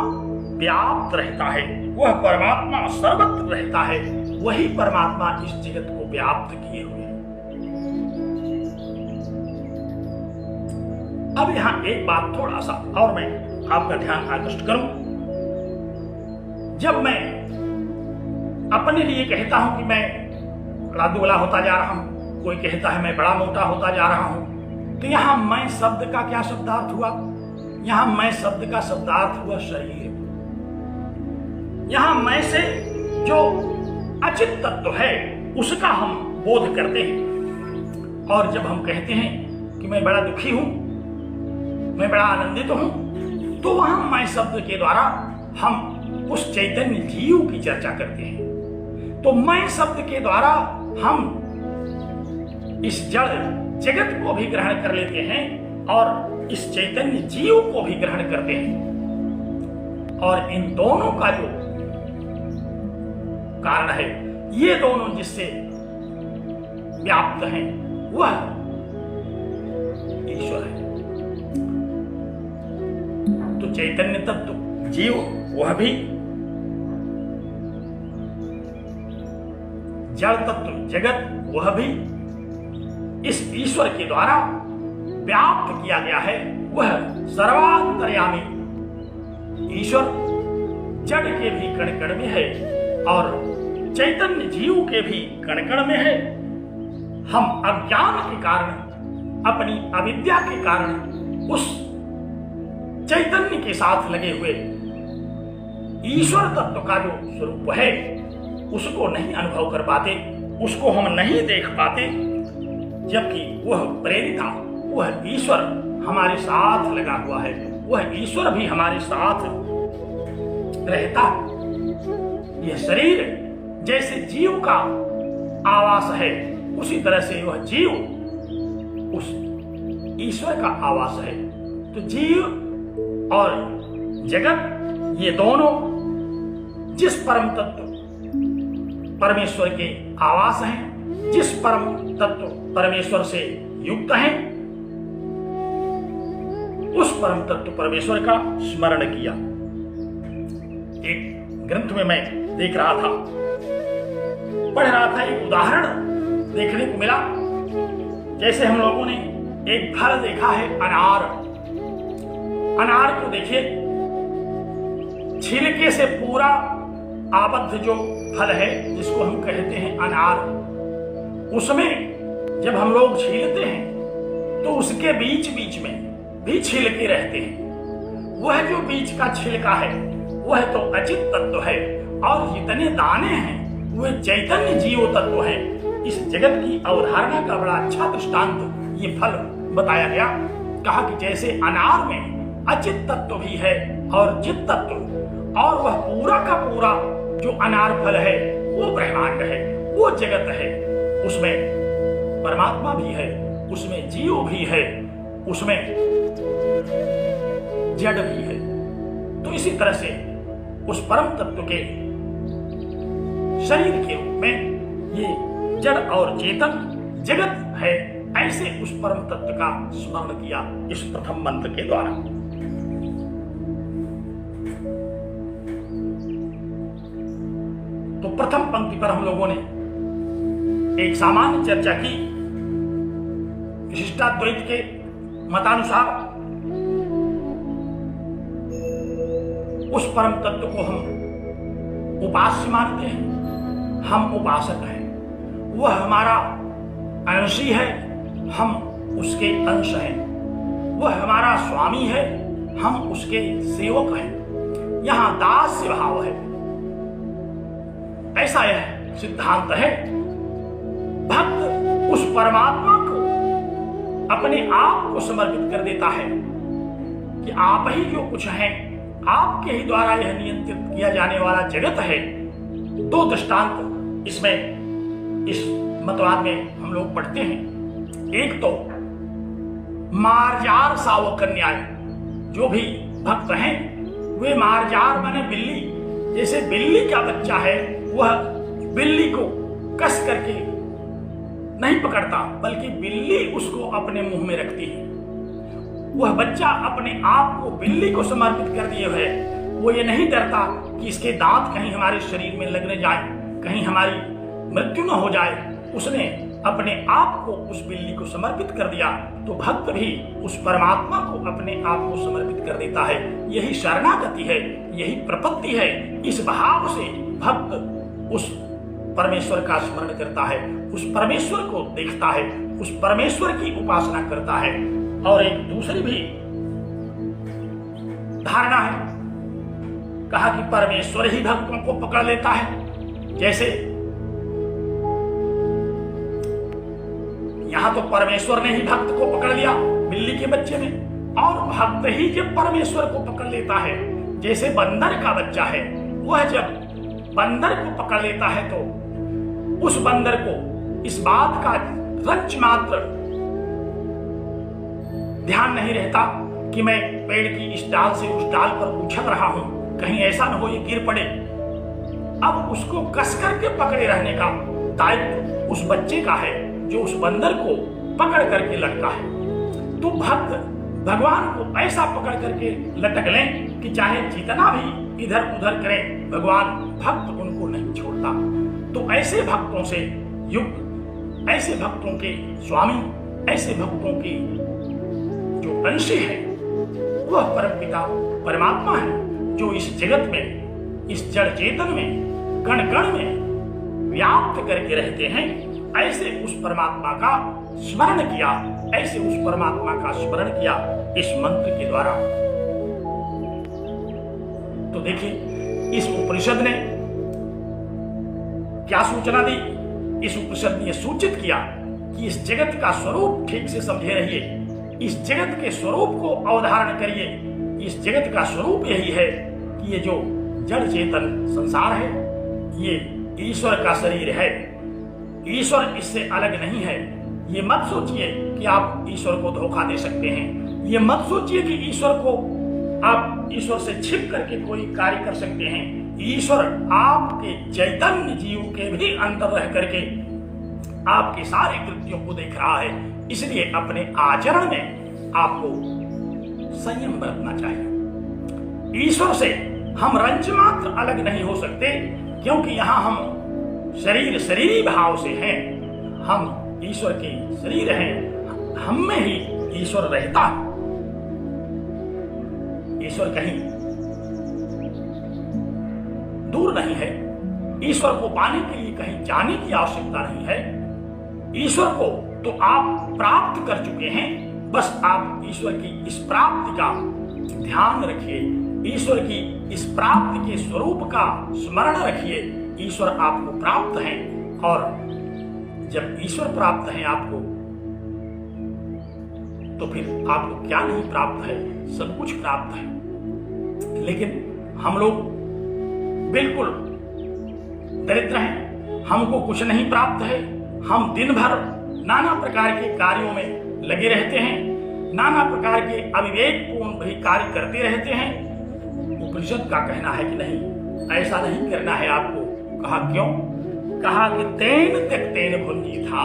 व्याप्त रहता है, वह परमात्मा सर्वत्र रहता है, वही परमात्मा इस जगत को व्याप्त किए हुए है। अब यहां एक बात थोड़ा सा और मैं आपका ध्यान आकृष्ट करूं। जब मैं अपने लिए कहता हूं कि मैं बड़ा दुबला होता जा रहा हूं, कोई कहता है मैं बड़ा मोटा होता जा रहा हूं, तो यहां मैं शब्द का क्या शब्दार्थ हुआ? यहां मैं शब्द का शब्दार्थ हुआ शरीर। यहां मैं से जो अचित तत्व है उसका हम बोध करते हैं। और जब हम कहते हैं कि मैं बड़ा दुखी हूं, मैं बड़ा आनंदित हूं, तो वहां मैं शब्द के द्वारा हम उस चैतन्य जीव की चर्चा करते हैं। तो मैं शब्द के द्वारा हम इस जड़ जगत को भी ग्रहण कर लेते हैं और इस चैतन्य जीव को भी ग्रहण करते हैं। और इन दोनों का जो कारण है, ये दोनों जिससे व्याप्त हैं वह ईश्वर है। तो चैतन्य तत्व जीव वह भी, जड़ तत्व जगत वह भी इस ईश्वर के द्वारा व्याप्त किया गया है। वह सर्वांतर्यामी ईश्वर जड़ के भी कण कण में है और चैतन्य जीव के भी कण कण में है। हम अज्ञान के कारण, अपनी अविद्या के कारण उस चैतन्य के साथ लगे हुए ईश्वर तत्व का जो स्वरूप है उसको नहीं अनुभव कर पाते, उसको हम नहीं देख पाते, जबकि वह प्रेरिता, वह ईश्वर हमारे साथ लगा हुआ है, वह ईश्वर भी हमारे साथ रहता है। यह शरीर जैसे जीव का आवास है, उसी तरह से वह जीव उस ईश्वर का आवास है। तो जीव और जगत ये दोनों जिस परम तत्व परमेश्वर के आवास हैं, जिस परम तत्व परमेश्वर से युक्त हैं, उस परम तत्व परमेश्वर का स्मरण किया। एक ग्रंथ में मैं देख रहा था, पढ़ रहा था, एक उदाहरण देखने को मिला। जैसे हम लोगों ने एक फल देखा है अनार। अनार को देखिए, छिलके से पूरा आबद्ध जो फल है जिसको हम कहते हैं अनार, उसमें जब हम लोग छीलते हैं तो उसके बीच बीच में भी छिलके रहते हैं। वह जो बीच का छिलका है वह तो अचित तत्व है और जितने दाने हैं वह चैतन्य जीव तत्व है। इस जगत की अवधारणा का बड़ा अच्छा दृष्टांत ये फल बताया गया। कहा कि जैसे अनार में अचित तत्व भी है और चित तत्व, और वह पूरा का पूरा जो अनार फल है वो ब्रह्मांड है, वो जगत है, उसमें परमात्मा भी है, उसमें जीव भी है, उसमें जड़ भी है। तो इसी तरह से उस परम तत्व के शरीर के रूप में ये जड़ और चेतन जगत है, ऐसे उस परम तत्व का स्मरण किया इस प्रथम मंत्र के द्वारा। तो प्रथम पंक्ति पर हम लोगों ने एक सामान्य चर्चा की। विशिष्टाद्वैत के मतानुसार उस परम तत्व को हम उपास्य मानते हैं, हम उपासक हैं। वह हमारा अंशी है, हम उसके अंश हैं। वह हमारा स्वामी है, हम उसके सेवक हैं। यहां दास्य भाव है, ऐसा यह सिद्धांत है। भक्त उस परमात्मा को अपने आप को समर्पित कर देता है कि आप ही जो कुछ हैं, आपके ही द्वारा यह नियंत्रित किया जाने वाला जगत है। दो दृष्टांत इसमें इस मतवाद में हम लोग पढ़ते हैं। एक तो मार्जार सावक न्याय, जो भी भक्त हैं वे मार्जार माने बिल्ली, जैसे बिल्ली का बच्चा है वह बिल्ली को कस करके नहीं पकड़ता, बल्कि बिल्ली उसको अपने मुंह में रखती है। वह बच्चा अपने आप को बिल्ली को समर्पित कर दिए हुए, वो ये नहीं डरता कि इसके दांत कहीं हमारे शरीर में लगने जाए, कहीं हमारी मृत्यु न हो जाए। उसने अपने आप को उस बिल्ली को समर्पित कर दिया। तो भक्त भी उस परमात्मा को अपने आप को समर्पित कर देता है। यही शरणागति है, यही प्रपत्ति है। इस भाव से भक्त उस परमेश्वर का स्मरण करता है, उस परमेश्वर को देखता है, उस परमेश्वर की उपासना करता है। और एक दूसरी भी धारणा है, कहा कि परमेश्वर ही भक्तों को पकड़ लेता है। जैसे यहां तो परमेश्वर ने ही भक्त को पकड़ लिया बिल्ली के बच्चे में, और भक्त ही जब परमेश्वर को पकड़ लेता है, जैसे बंदर का बच्चा है, वह जब बंदर को पकड़ लेता है तो उस बंदर को इस बात का रंच मात्र ध्यान नहीं रहता कि मैं पेड़ की इस डाल से उस डाल पर उछल रहा हूं, कहीं ऐसा न हो ये गिर पड़े। अब उसको कस करके पकड़े रहने का दायित्व उस बच्चे का है जो उस बंदर को पकड़ करके लटका है। तो भक्त भगवान को ऐसा पकड़ करके लटक लें कि चाहे जितना भी इधर उधर करें, भगवान भक्त उनको नहीं छोड़ता। तो ऐसे भक्तों से युक्त, ऐसे भक्तों के स्वामी, ऐसे भक्तों की जो अंशी है, वह परमपिता परमात्मा है, जो इस जगत में, इस जड़ चेतन में, कण कण में व्याप्त करके रहते हैं। ऐसे उस परमात्मा का स्मरण किया, ऐसे उस परमात्मा का स्मरण किया इस मंत्र के द्वारा। तो देखिए, इस उपनिषद ने क्या सूचना दी? इस उपनिषद ने सूचित किया कि इस जगत का स्वरूप ठीक से समझे रहिए, इस जगत के स्वरूप को अवधारण करिए। इस जगत का स्वरूप यही है कि ये जो जड़ चेतन संसार है, ये ईश्वर का शरीर है। ईश्वर इससे अलग नहीं है। ये मत सोचिए कि आप ईश्वर को धोखा दे सकते हैं। ये मत सोचिए कि ईश्वर को आप ईश्वर से छिप करके कोई कार्य कर सकते हैं। ईश्वर आपके चैतन्य जीव के भी अंदर रह करके आपके सारे कृत्यों को देख रहा है। इसलिए अपने आचरण में आपको संयम बरतना चाहिए। ईश्वर से हम रंच मात्र अलग नहीं हो सकते, क्योंकि यहां हम शरीर शरीरी भाव से हैं। हम ईश्वर के शरीर हैं, हम में ही ईश्वर रहता। ईश्वर कहीं दूर नहीं है। ईश्वर को पाने के लिए कहीं जाने की आवश्यकता नहीं है। ईश्वर को तो आप प्राप्त कर चुके हैं। बस आप ईश्वर की इस प्राप्ति का ध्यान रखिए, ईश्वर की इस प्राप्ति के स्वरूप का स्मरण रखिए। ईश्वर आपको प्राप्त है, और जब ईश्वर प्राप्त है आपको, तो फिर आपको क्या नहीं प्राप्त है? सब कुछ प्राप्त है। लेकिन हम लोग बिल्कुल दरिद्र हैं, हमको कुछ नहीं प्राप्त है। हम दिन भर नाना प्रकार के कार्यों में लगे रहते हैं, नाना प्रकार के अविवेकपूर्ण भी कार्य करते रहते हैं। उपनिषद का कहना है कि नहीं, ऐसा नहीं करना है आपको। कहा क्यों? कहा कि तेन त्यक्तेन भुंजीथा,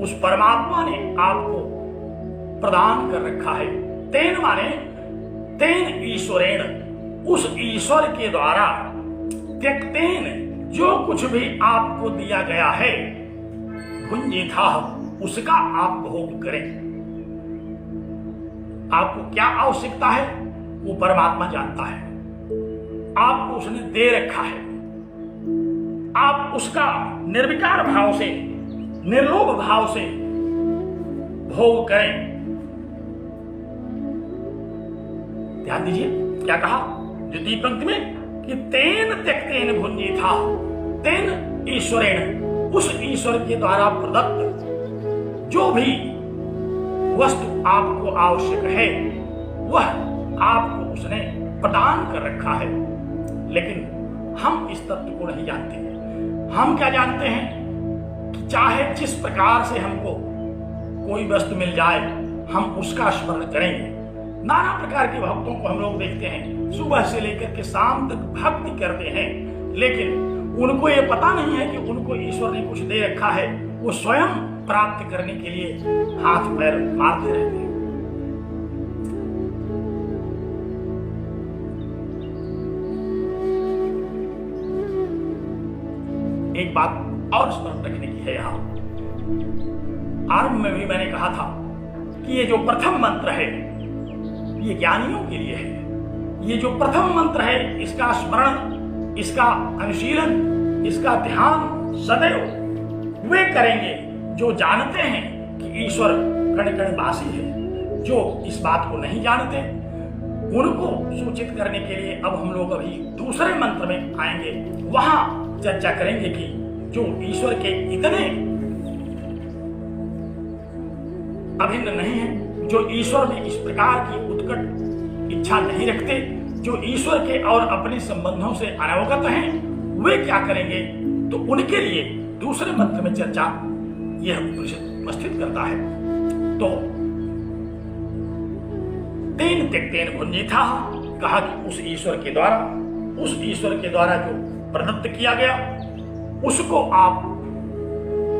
उस परमात्मा ने आपको प्रदान कर रखा है। तेन माने तेन ईश्वरेण, उस ईश्वर के द्वारा, त्यक्तेन, जो कुछ भी आपको दिया गया है, भुंजीथा, उसका आप भोग करें। आपको क्या आवश्यकता है वो परमात्मा जानता है, आपको उसने दे रखा है, आप उसका निर्विकार भाव से, निर्लोभ भाव से भोग करें। ध्यान दीजिए क्या कहा द्वितीय पंक्ति में कि तेन त्यक्तेन भुंजीथा, तेन ईश्वरेण, उस ईश्वर के द्वारा प्रदत्त जो भी वस्तु आपको आवश्यक है वह आपको उसने प्रदान कर रखा है। लेकिन हम इस तत्व को नहीं जानते। हम क्या जानते हैं कि चाहे जिस प्रकार से हमको कोई वस्तु मिल जाए हम उसका स्मरण करेंगे। नाना प्रकार के भक्तों को हम लोग देखते हैं, सुबह से लेकर के शाम तक भक्ति करते हैं, लेकिन उनको ये पता नहीं है कि उनको ईश्वर ने कुछ दे रखा है। वो स्वयं प्राप्त करने के लिए हाथ पैर मारते रहते हैं। एक बात और स्मरण रखने की है यहाँ। आरंभ में भी मैंने कहा था कि ये जो प्रथम मंत्र है ये ज्ञानियों के लिए है। ये जो प्रथम मंत्र है इसका स्मरण, इसका अनुशीलन, इसका ध्यान सदैव वे करेंगे जो जानते हैं कि ईश्वर कण कण वासी है। जो इस बात को नहीं जानते उनको सूचित करने के लिए अब हम लोग अभी दूसरे मंत्र में आएंगे। वहां चर्चा करेंगे कि जो ईश्वर के इतने अभिन्न नहीं है, जो ईश्वर में इस प्रकार की उत्कट इच्छा नहीं रखते, जो ईश्वर के और अपने संबंधों से अनवगत हैं, वे क्या करेंगे, तो उनके लिए दूसरे मंत्र में चर्चा यह उपनिषद उपस्थित करता है। तो तेन त्यक्तेन भुंजीथा, कहा कि उस ईश्वर के द्वारा, उस ईश्वर के द्वारा जो प्रदत्त किया गया उसको आप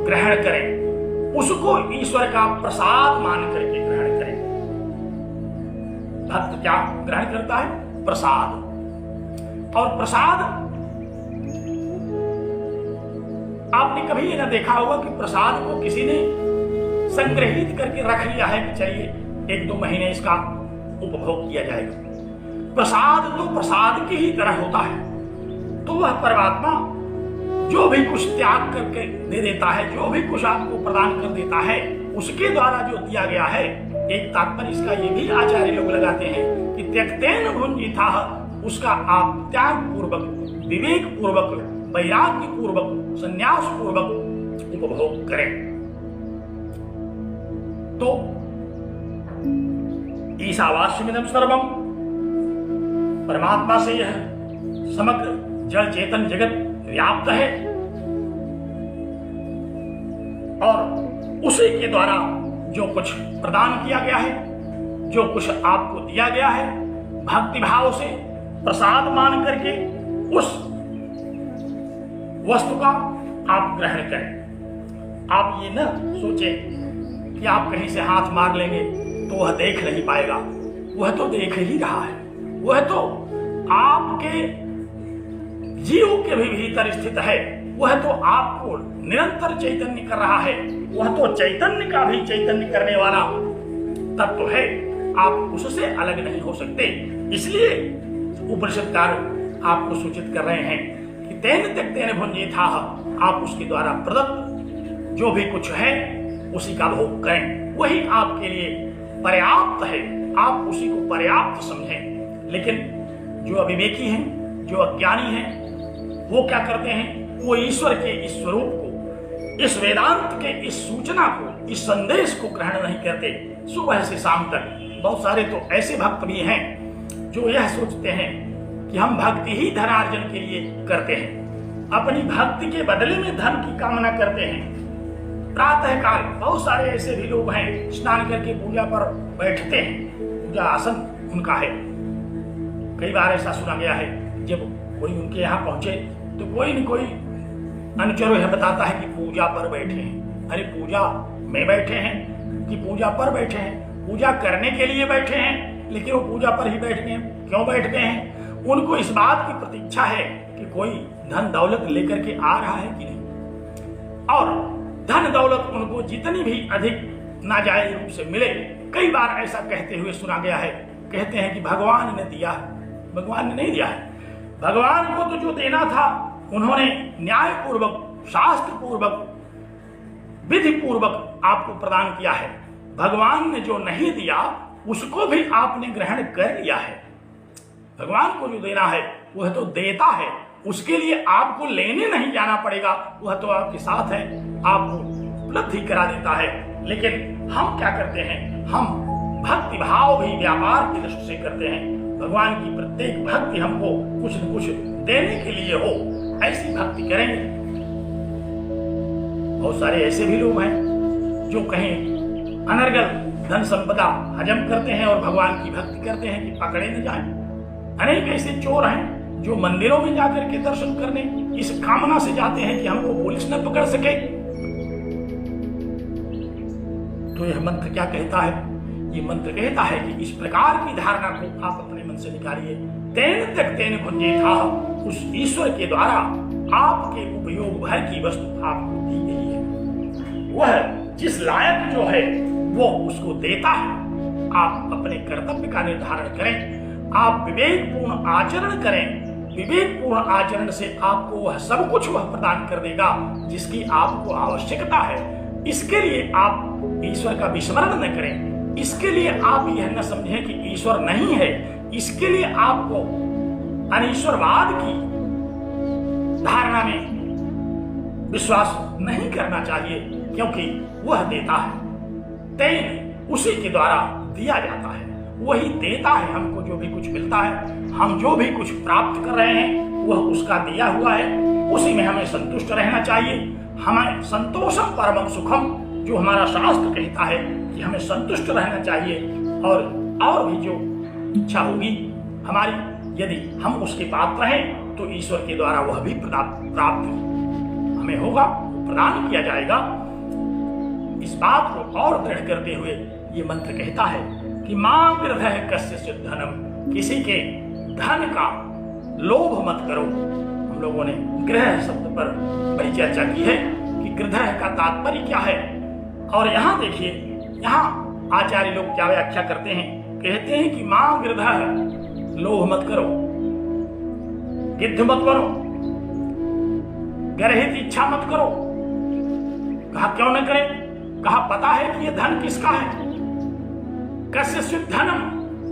ग्रहण करें, उसको ईश्वर का प्रसाद मान करके ग्रहण करें। भक्त क्या ग्रहण करता है? प्रसाद। और प्रसाद आपने कभी ये ना देखा होगा कि प्रसाद को किसी ने संग्रहित करके रख लिया है कि चलिए 1-2 महीने इसका उपभोग किया जाएगा। प्रसाद तो प्रसाद की ही तरह होता है। तो वह परमात्मा जो भी कुछ त्याग करके दे देता है, जो भी कुछ आपको प्रदान कर देता है, उसके द्वारा जो दिया गया है। एक तात्पर्य इसका ये भी आचार्य लोग लगाते हैं कि त्यक्तेन भुंजीथा, उसका आप त्याग पूर्वक, विवेक पूर्वक, वैराग्य पूर्वक, संन्यास पूर्वक उपभोग करें। तो ईशावास्यमिदं सर्वम, परमात्मा से यह समग्र जड़ चेतन जगत व्याप्त है और उसी के द्वारा जो कुछ प्रदान किया गया है, जो कुछ आपको दिया गया है, भक्ति भाव से प्रसाद मान करके उस वस्तु का आप ग्रहण करें। आप ये न सोचें कि आप कहीं से हाथ मार लेंगे तो वह देख नहीं पाएगा। वह तो देख ही रहा है। वह तो आपके जीव के भी भीतर स्थित है। वह तो आपको निरंतर चैतन्य कर रहा है। वह तो चैतन्य का भी चैतन्य करने वाला तत्व है। आप उससे अलग नहीं हो सकते। इसलिए उपनिषदकार आपको सूचित कर रहे हैं कि तेन त्यक्तेन भुंजीथा, आप उसके द्वारा प्रदत्त जो भी कुछ है उसी का भोग करें। वही आपके लिए पर्याप्त है। आप उसी को पर्याप्त समझें। लेकिन जो अविवेकी हैं, जो अज्ञानी हैं, वो क्या करते हैं? वो ईश्वर के इस स्वरूप को, इस वेदांत के इस सूचना को, इस संदेश को ग्रहण नहीं करते। सुबह से शाम तक बहुत सारे तो ऐसे भक्त भी हैं जो यह सोचते हैं कि हम भक्ति ही धनार्जन के लिए करते हैं। अपनी भक्ति के बदले में धन की कामना करते हैं। प्रातः काल बहुत सारे ऐसे भी लोग हैं, स्नान करके पूजा पर बैठते हैं। पूजा आसन उनका है। कई बार ऐसा सुना गया है, जब कोई उनके यहाँ पहुंचे तो कोई न कोई अनुचर यह बताता है कि पूजा पर बैठे हैं। अरे पूजा में बैठे हैं कि पूजा पर बैठे हैं, पूजा करने के लिए बैठे हैं, लेकिन वो पूजा पर ही बैठ गए। क्यों बैठ गए हैं? उनको इस बात की प्रतीक्षा है कि कोई धन दौलत लेकर के आ रहा है कि नहीं, और धन दौलत उनको जितनी भी अधिक नाजायज रूप से मिले। कई बार ऐसा कहते हुए सुना गया है, कहते हैं कि भगवान ने दिया है। भगवान ने नहीं दिया है। भगवान को तो जो देना था उन्होंने न्याय पूर्वक, शास्त्र पूर्वक, विधि पूर्वक आपको प्रदान किया है। भगवान ने जो नहीं दिया उसको भी आपने ग्रहण कर लिया है। भगवान को जो देना है वह तो देता है, उसके लिए आपको लेने नहीं जाना पड़ेगा, वह तो आपके साथ है, आपको उपलब्धि करा देता है। लेकिन हम क्या करते हैं? हम भक्ति भाव भी व्यापार की दृष्टि से करते हैं। भगवान की प्रत्येक भक्ति हमको कुछ न कुछ देने के लिए हो, ऐसी भक्ति करेंगे। बहुत सारे ऐसे भी लोग हैं जो कहीं अनर्गल धन संपदा हजम करते हैं और भगवान की भक्ति करते हैं कि पकड़े न जाएं। अनेक ऐसे चोर हैं जो मंदिरों में जाकर के दर्शन करने इस कामना से जाते हैं कि हमको पुलिस न पकड़ सके। तो यह मंत्र क्या कहता है? ये मंत्र कहता है कि इस प्रकार की धारणा को आप अपने मन से निकालिए। तेन तक तेन भुंजे था, उस ईश्वर के द्वारा आपके उपयोग भर की वस्तु आपको दी गई है। वह जिस लायक जो है वो उसको देता है। आप अपने कर्तव्य का निर्धारण करें, आप विवेकपूर्ण आचरण करें। विवेकपूर्ण आचरण से आपको वह सब कुछ वह प्रदान कर देगा जिसकी आपको आवश्यकता है। इसके लिए आप ईश्वर का विस्मरण न करें। इसके लिए आप यह न समझें कि ईश्वर नहीं है। इसके लिए आपको अनीश्वरवाद की धारणा में विश्वास नहीं करना चाहिए, क्योंकि वह देता है। तेन उसी के द्वारा दिया जाता है, वही देता है। हमको जो भी कुछ मिलता है, हम जो भी कुछ प्राप्त कर रहे हैं वह उसका दिया हुआ है। उसी में हमें संतुष्ट रहना चाहिए। हमें संतोषम परमम सुखम, जो हमारा शास्त्र कहता है कि हमें संतुष्ट रहना चाहिए। और भी जो इच्छा होगी हमारी, यदि हम उसके पात्र हैं तो ईश्वर के द्वारा वह भी प्राप्त हमें होगा, प्रदान किया जाएगा। इस बात को और दृढ़ करते हुए ये मंत्र कहता है कि मां गृधः कस्यचित् धनम, किसी के धन का लोभ मत करो। हम लोगों ने गृह शब्द पर बड़ी चर्चा की है कि गृधः का तात्पर्य क्या है। और यहाँ देखिए, यहाँ आचार्य लोग क्या व्याख्या करते हैं। कहते हैं कि मां गृधः, लोभ मत करो, गिद्ध मत बनो, गर्हित इच्छा मत करो। कहा क्यों न करें? कहा पता है कि यह धन किसका है। कस्यचित् धनम,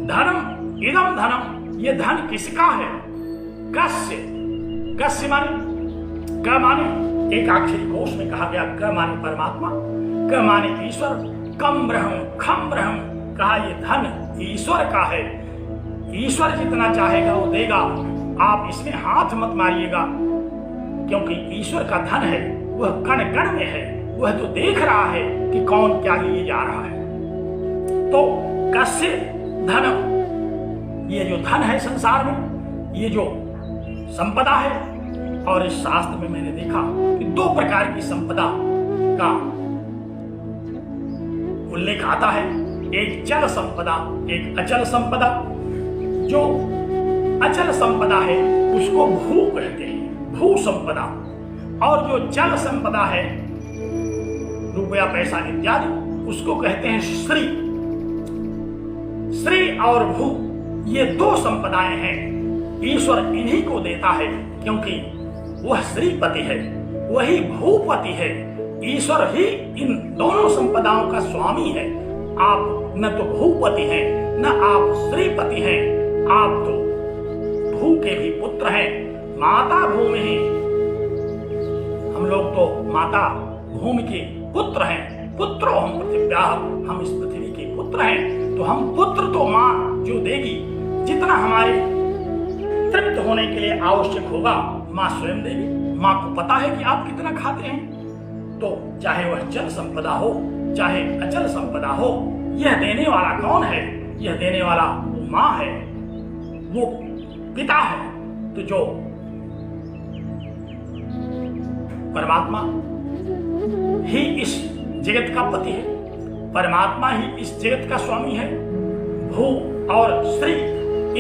धनम इदम धनम, यह धन किसका है। कस्य, कस्य माने, क माने एक अक्षरी कोश में कहा गया, क माने परमात्मा, क माने ईश्वर, कम ब्रह्म खम ब्रह्म। कहा यह धन ईश्वर का है। ईश्वर जितना चाहेगा वो देगा, आप इसमें हाथ मत मारिएगा, क्योंकि ईश्वर का धन है, वह कण कण में है। वह तो देख रहा है कि कौन क्या लिए जा रहा है। तो कस्य धनम, ये जो धन है संसार में, ये जो संपदा है, और इस शास्त्र में मैंने देखा कि दो प्रकार की संपदा का उल्लेख आता है। एक चल संपदा, एक अचल संपदा। जो अचल संपदा है उसको भू कहते हैं, भू संपदा। और जो चल संपदा है, रुपया पैसा इत्यादि, उसको कहते हैं श्री। श्री और भू, ये दो संपदाएं हैं। ईश्वर इन्हीं को देता है, क्योंकि वह श्रीपति है, वही भूपति है। ईश्वर ही इन दोनों संपदाओं का स्वामी है। आप न तो भूपति हैं, न आप श्रीपति हैं, आप तो भू के भी पुत्र हैं। माता भूमि ही, हम लोग तो माता भूमि के पुत्र हैं। पुत्रो हम पृथिव्याः, हम इस पृथ्वी के पुत्र हैं। तो हम पुत्र तो माँ जो देगी, जितना हमारे तृप्त होने के लिए आवश्यक होगा माँ स्वयं देगी। माँ को पता है कि आप कितना खाते हैं। तो चाहे वह चल संपदा हो, चाहे अचल संपदा हो, यह देने वाला कौन है? यह देने वाला वो माँ है, वो पिता है। तो जो परमात्मा ही इस जगत का पति है, परमात्मा ही इस जगत का स्वामी है। भू और श्री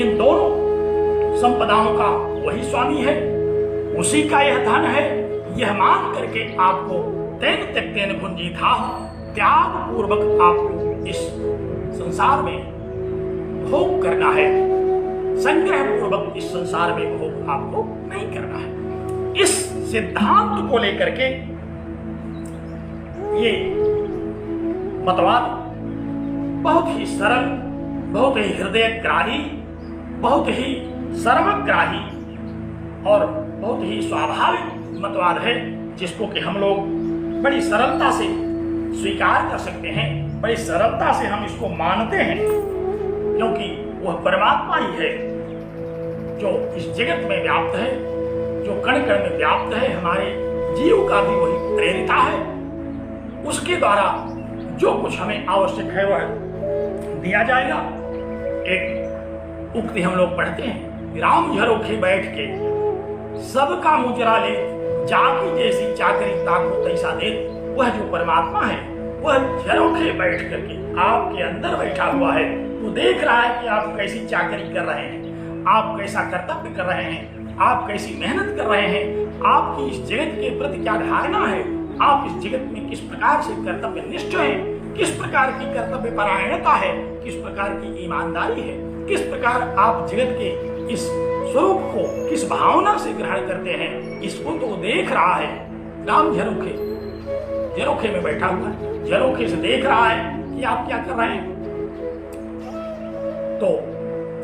इन दोनों संपदाओं का वही स्वामी है, उसी का यह धन है। यह मान करके आपको तेन त्यक्तेन भुंजीथा त्याग पूर्वक आपको इस संसार में भोग करना है, संग्रह पूर्वक इस संसार में भोग आपको नहीं करना है। इस सिद्धांत को लेकर के ये मतवाद बहुत ही सरल, बहुत ही हृदयग्राही, बहुत ही सर्वग्राही और बहुत ही स्वाभाविक मतवाद है, जिसको कि हम लोग बड़ी सरलता से स्वीकार कर सकते हैं, बड़ी सरलता से हम इसको मानते हैं, क्योंकि वह परमात्मा ही है जो इस जगत में व्याप्त है, जो कण कण में व्याप्त है। हमारे जीव का भी वही प्रेरिता है, उसके द्वारा जो कुछ हमें आवश्यक है वह दिया जाएगा। एक उक्ति हम लोग पढ़ते हैं, राम झरोखे बैठ के सबका मुजरा ले, जाकी जैसी चाकरी ताको तैसा दे। वह जो परमात्मा है वह झरोखे बैठ करके आपके अंदर बैठा हुआ है, वो देख रहा है कि आप कैसी चाकरी कर रहे हैं, आप कैसा कर्तव्य कर रहे हैं, आप कैसी मेहनत कर रहे हैं, आपकी इस जगत के प्रति क्या धारणा है, आप इस जगत में किस प्रकार से कर्तव्य निष्ठ है, किस प्रकार की कर्तव्य परायणता है, किस प्रकार की ईमानदारी है, किस प्रकार आप जगत के इस स्वरूप को किस भावना से ग्रहण करते हैं, इसको तो देख रहा है। राम झरोखे में बैठा हुआ है, झरोखे से देख रहा है कि आप क्या कर रहे हैं। तो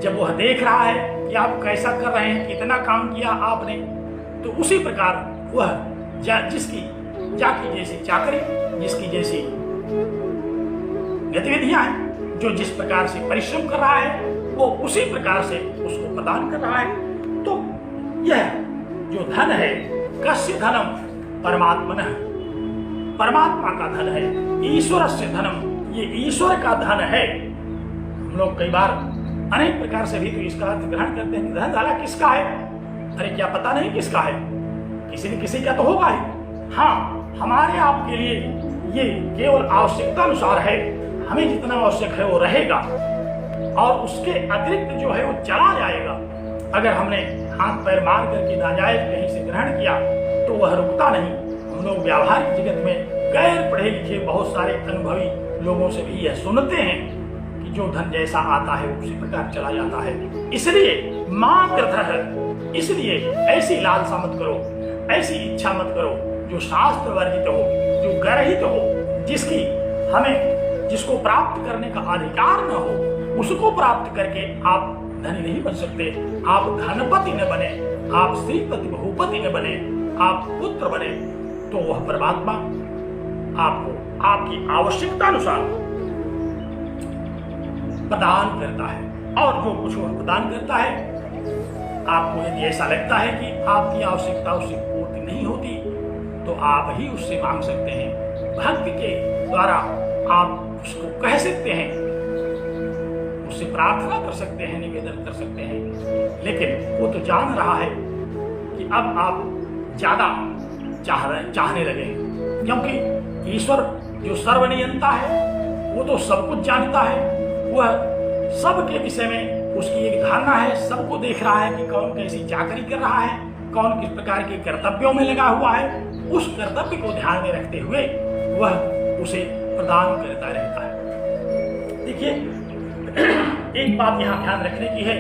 जब वह देख रहा है कि आप कैसा कर रहे हैं, कितना काम किया आपने, तो उसी प्रकार वह जिसकी जाकी जैसी चाकरी, जिसकी जैसी गतिविधियां हैं, जो जिस प्रकार से परिश्रम कर रहा है वो उसी प्रकार से उसको प्रदान कर रहा है। तो यह जो धन है, कस्य धनम परमात्मनः, परमात्मा का धन है, ईश्वरस्य धनम, ये ईश्वर का धन है। हम लोग कई बार अनेक प्रकार से भी तो इसका अर्थ ग्रहण करते हैं, धन साला किसका है, अरे क्या पता नहीं किसका है, किसी न किसी का तो होगा ही। हाँ, हमारे आपके लिए ये केवल आवश्यकता अनुसार है, हमें जितना आवश्यक है वो रहेगा और उसके अतिरिक्त जो है वो चला जाएगा। अगर हमने हाथ पैर मार करके नाजायज कहीं से ग्रहण किया तो वह रुकता नहीं। हम लोग व्यावहारिक जगत में गैर पढ़े लिखे बहुत सारे अनुभवी लोगों से भी यह सुनते हैं कि जो धन जैसा आता है उसी प्रकार चला जाता है। इसलिए मां कृतः, इसलिए ऐसी लालसा मत करो, ऐसी इच्छा मत करो जो शास्त्र वर्जित हो, जो गर्हित हो, जिसको प्राप्त करने का अधिकार न हो, उसको प्राप्त करके आप धनी नहीं बन सकते। आप धनपति न बने, आप श्रीपति भूपति न बने, आप पुत्र बने, तो वह परमात्मा आपको आपकी आवश्यकता अनुसार प्रदान करता है। और जो कुछ वह प्रदान करता है, आपको यदि ऐसा लगता है कि आपकी आवश्यकता उससे पूर्ति नहीं होती तो आप ही उससे मांग सकते हैं। भक्ति के द्वारा आप उसको कह सकते हैं, उससे प्रार्थना कर सकते हैं, निवेदन कर सकते हैं, लेकिन वो तो जान रहा है कि अब आप ज्यादा चाहने लगे, क्योंकि ईश्वर जो सर्वनियंता है वो तो सब कुछ जानता है, वह सबके विषय में उसकी एक धारणा है, सबको देख रहा है कि कौन कैसी चाकरी कर रहा है, कौन किस प्रकार के कर्तव्यों में लगा हुआ है। उस कर्तव्य को ध्यान में रखते हुए वह उसे प्रदान करता रहता है। देखिए, एक बात यहाँ ध्यान रखने की है,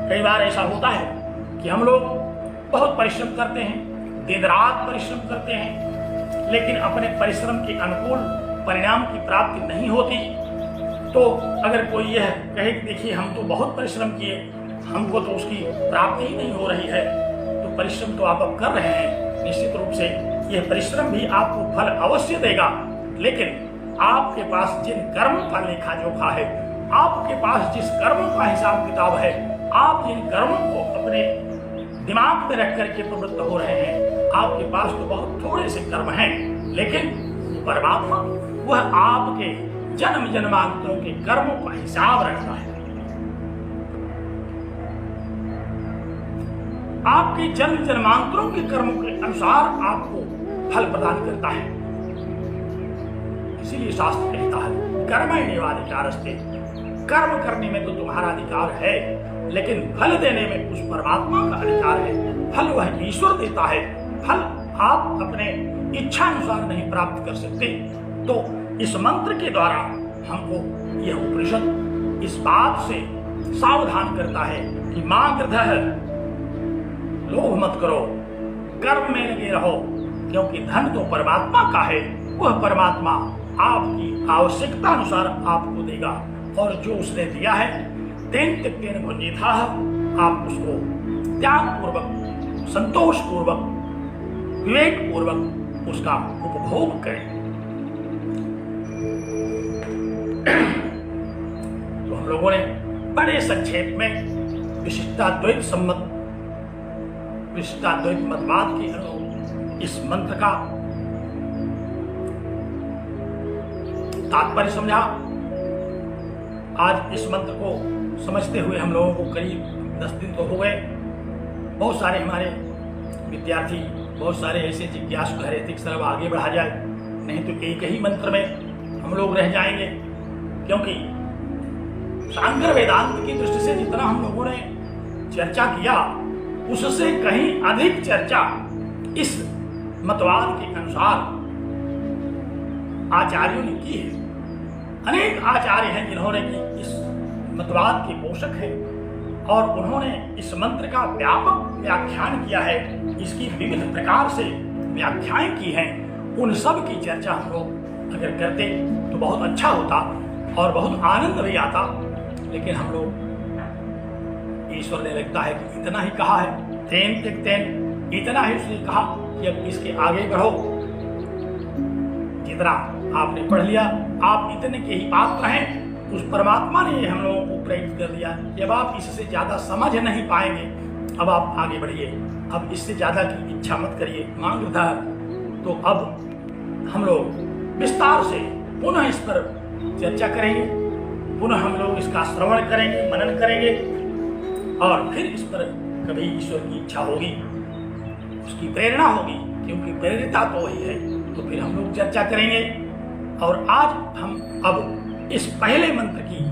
कई बार ऐसा होता है कि हम लोग बहुत परिश्रम करते हैं, दिन रात परिश्रम करते हैं, लेकिन अपने परिश्रम के अनुकूल परिणाम की प्राप्ति नहीं होती। तो अगर कोई यह कहे कि देखिए हम तो बहुत परिश्रम किए, हमको तो उसकी प्राप्ति ही नहीं हो रही है, तो परिश्रम तो आप अब कर रहे हैं, निश्चित रूप से यह परिश्रम भी आपको फल अवश्य देगा, लेकिन आपके पास जिन कर्मों का लेखा जोखा है, आपके पास जिस कर्मों का हिसाब किताब है, आप जिन कर्मों को अपने दिमाग में रख करके प्रवृत्त हो रहे हैं, आपके पास तो बहुत थोड़े से कर्म हैं, लेकिन परमात्मा वह आपके जन्म जन्मांतरों के कर्मों का हिसाब रखता है। आपके जन्म जन्मांतरों के कर्मों के अनुसार आपको फल प्रदान करता है। इसीलिए शास्त्र कहता है कर्मण्येवाधिकारस्ते, कर्म करने में तो तुम्हारा अधिकार है, लेकिन फल देने में उस परमात्मा का अधिकार है। फल वह ईश्वर देता है, फल आप अपने इच्छा अनुसार नहीं प्राप्त कर सकते। तो इस मंत्र के द्वारा हमको यह उपनिषद इस बात से सावधान करता है कि मां गृधः, लोभ मत करो, कर्म में लगे रहो, क्योंकि धन तो परमात्मा का है। वह परमात्मा आपकी आवश्यकता अनुसार आपको देगा, और जो उसने दिया है तेन त्यक्तेन भुंजीथाः, आप उसको त्याग पूर्वक, संतोष पूर्वक, विवेक पूर्वक उसका उपभोग करें। तो हम लोगों ने बड़े संक्षेप में विशिष्टाद्वैत मतवाद के इस मंत्र का तात्पर्य समझा। आज इस मंत्र को समझते हुए हम लोगों को करीब 10 दिन तो हो गए। बहुत सारे हमारे विद्यार्थी, बहुत सारे ऐसे जिज्ञासु कह रहे थे कि सर आगे बढ़ा जाए, नहीं तो एक ही मंत्र में हम लोग रह जाएंगे, क्योंकि सांकर वेदांत की दृष्टि से जितना हम लोगों ने चर्चा किया उससे कहीं अधिक चर्चा इस मतवाद के अनुसार आचार्यों ने की है। अनेक आचार्य हैं जिन्होंने कि इस मतवाद के पोषक हैं, और उन्होंने इस मंत्र का व्यापक व्याख्यान किया है, इसकी विविध प्रकार से व्याख्याएं की हैं। उन सब की चर्चा हम लोग अगर करते तो बहुत अच्छा होता और बहुत आनंद भी आता, लेकिन हम लोग ईश्वर ने लगता है कि इतना ही कहा है, तेन त्यक्तेन, इतना ही उसने कहा कि अब इसके आगे बढ़ो। जितना आपने पढ़ लिया, आप इतने के ही पात्र हैं। उस परमात्मा ने हम लोगों को प्रेरित कर दिया कि अब आप इससे ज्यादा समझ नहीं पाएंगे, अब आप आगे बढ़िए, अब इससे ज्यादा की इच्छा मत करिए। मांग था तो अब हम लोग विस्तार से पुनः इस पर चर्चा करेंगे, पुनः हम लोग इसका श्रवण करेंगे, मनन करेंगे, और फिर इस पर कभी ईश्वर की इच्छा होगी, उसकी प्रेरणा होगी, क्योंकि प्रेरिता तो वही है, तो फिर हम लोग चर्चा करेंगे। और आज हम अब इस पहले मंत्र की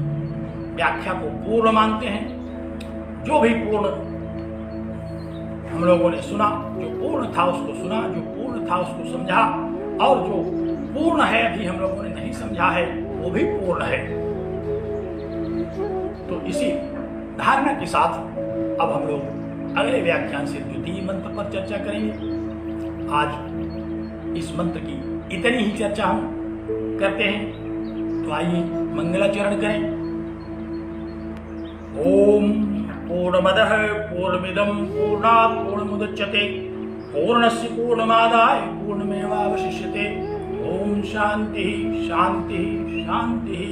व्याख्या को पूर्ण मानते हैं। जो भी पूर्ण हम लोगों ने सुना, जो पूर्ण था उसको सुना, जो पूर्ण था उसको समझा, और जो पूर्ण है अभी हम लोगों ने नहीं समझा है वो भी पूर्ण है। तो इसी धारणा के साथ अब हम लोग अगले व्याख्यान से द्वितीय मंत्र पर चर्चा करेंगे। आज इस मंत्र की इतनी ही चर्चा हम करते हैं, तो आइए मंगलाचरण करें। ओम पूर्णमदः पूर्णमिदं पूर्णात् पूर्णमुदच्यते पूर्णस्य पूर्णमादाय पूर्णमेवावशिष्यते। ओम शांति शांति शांति।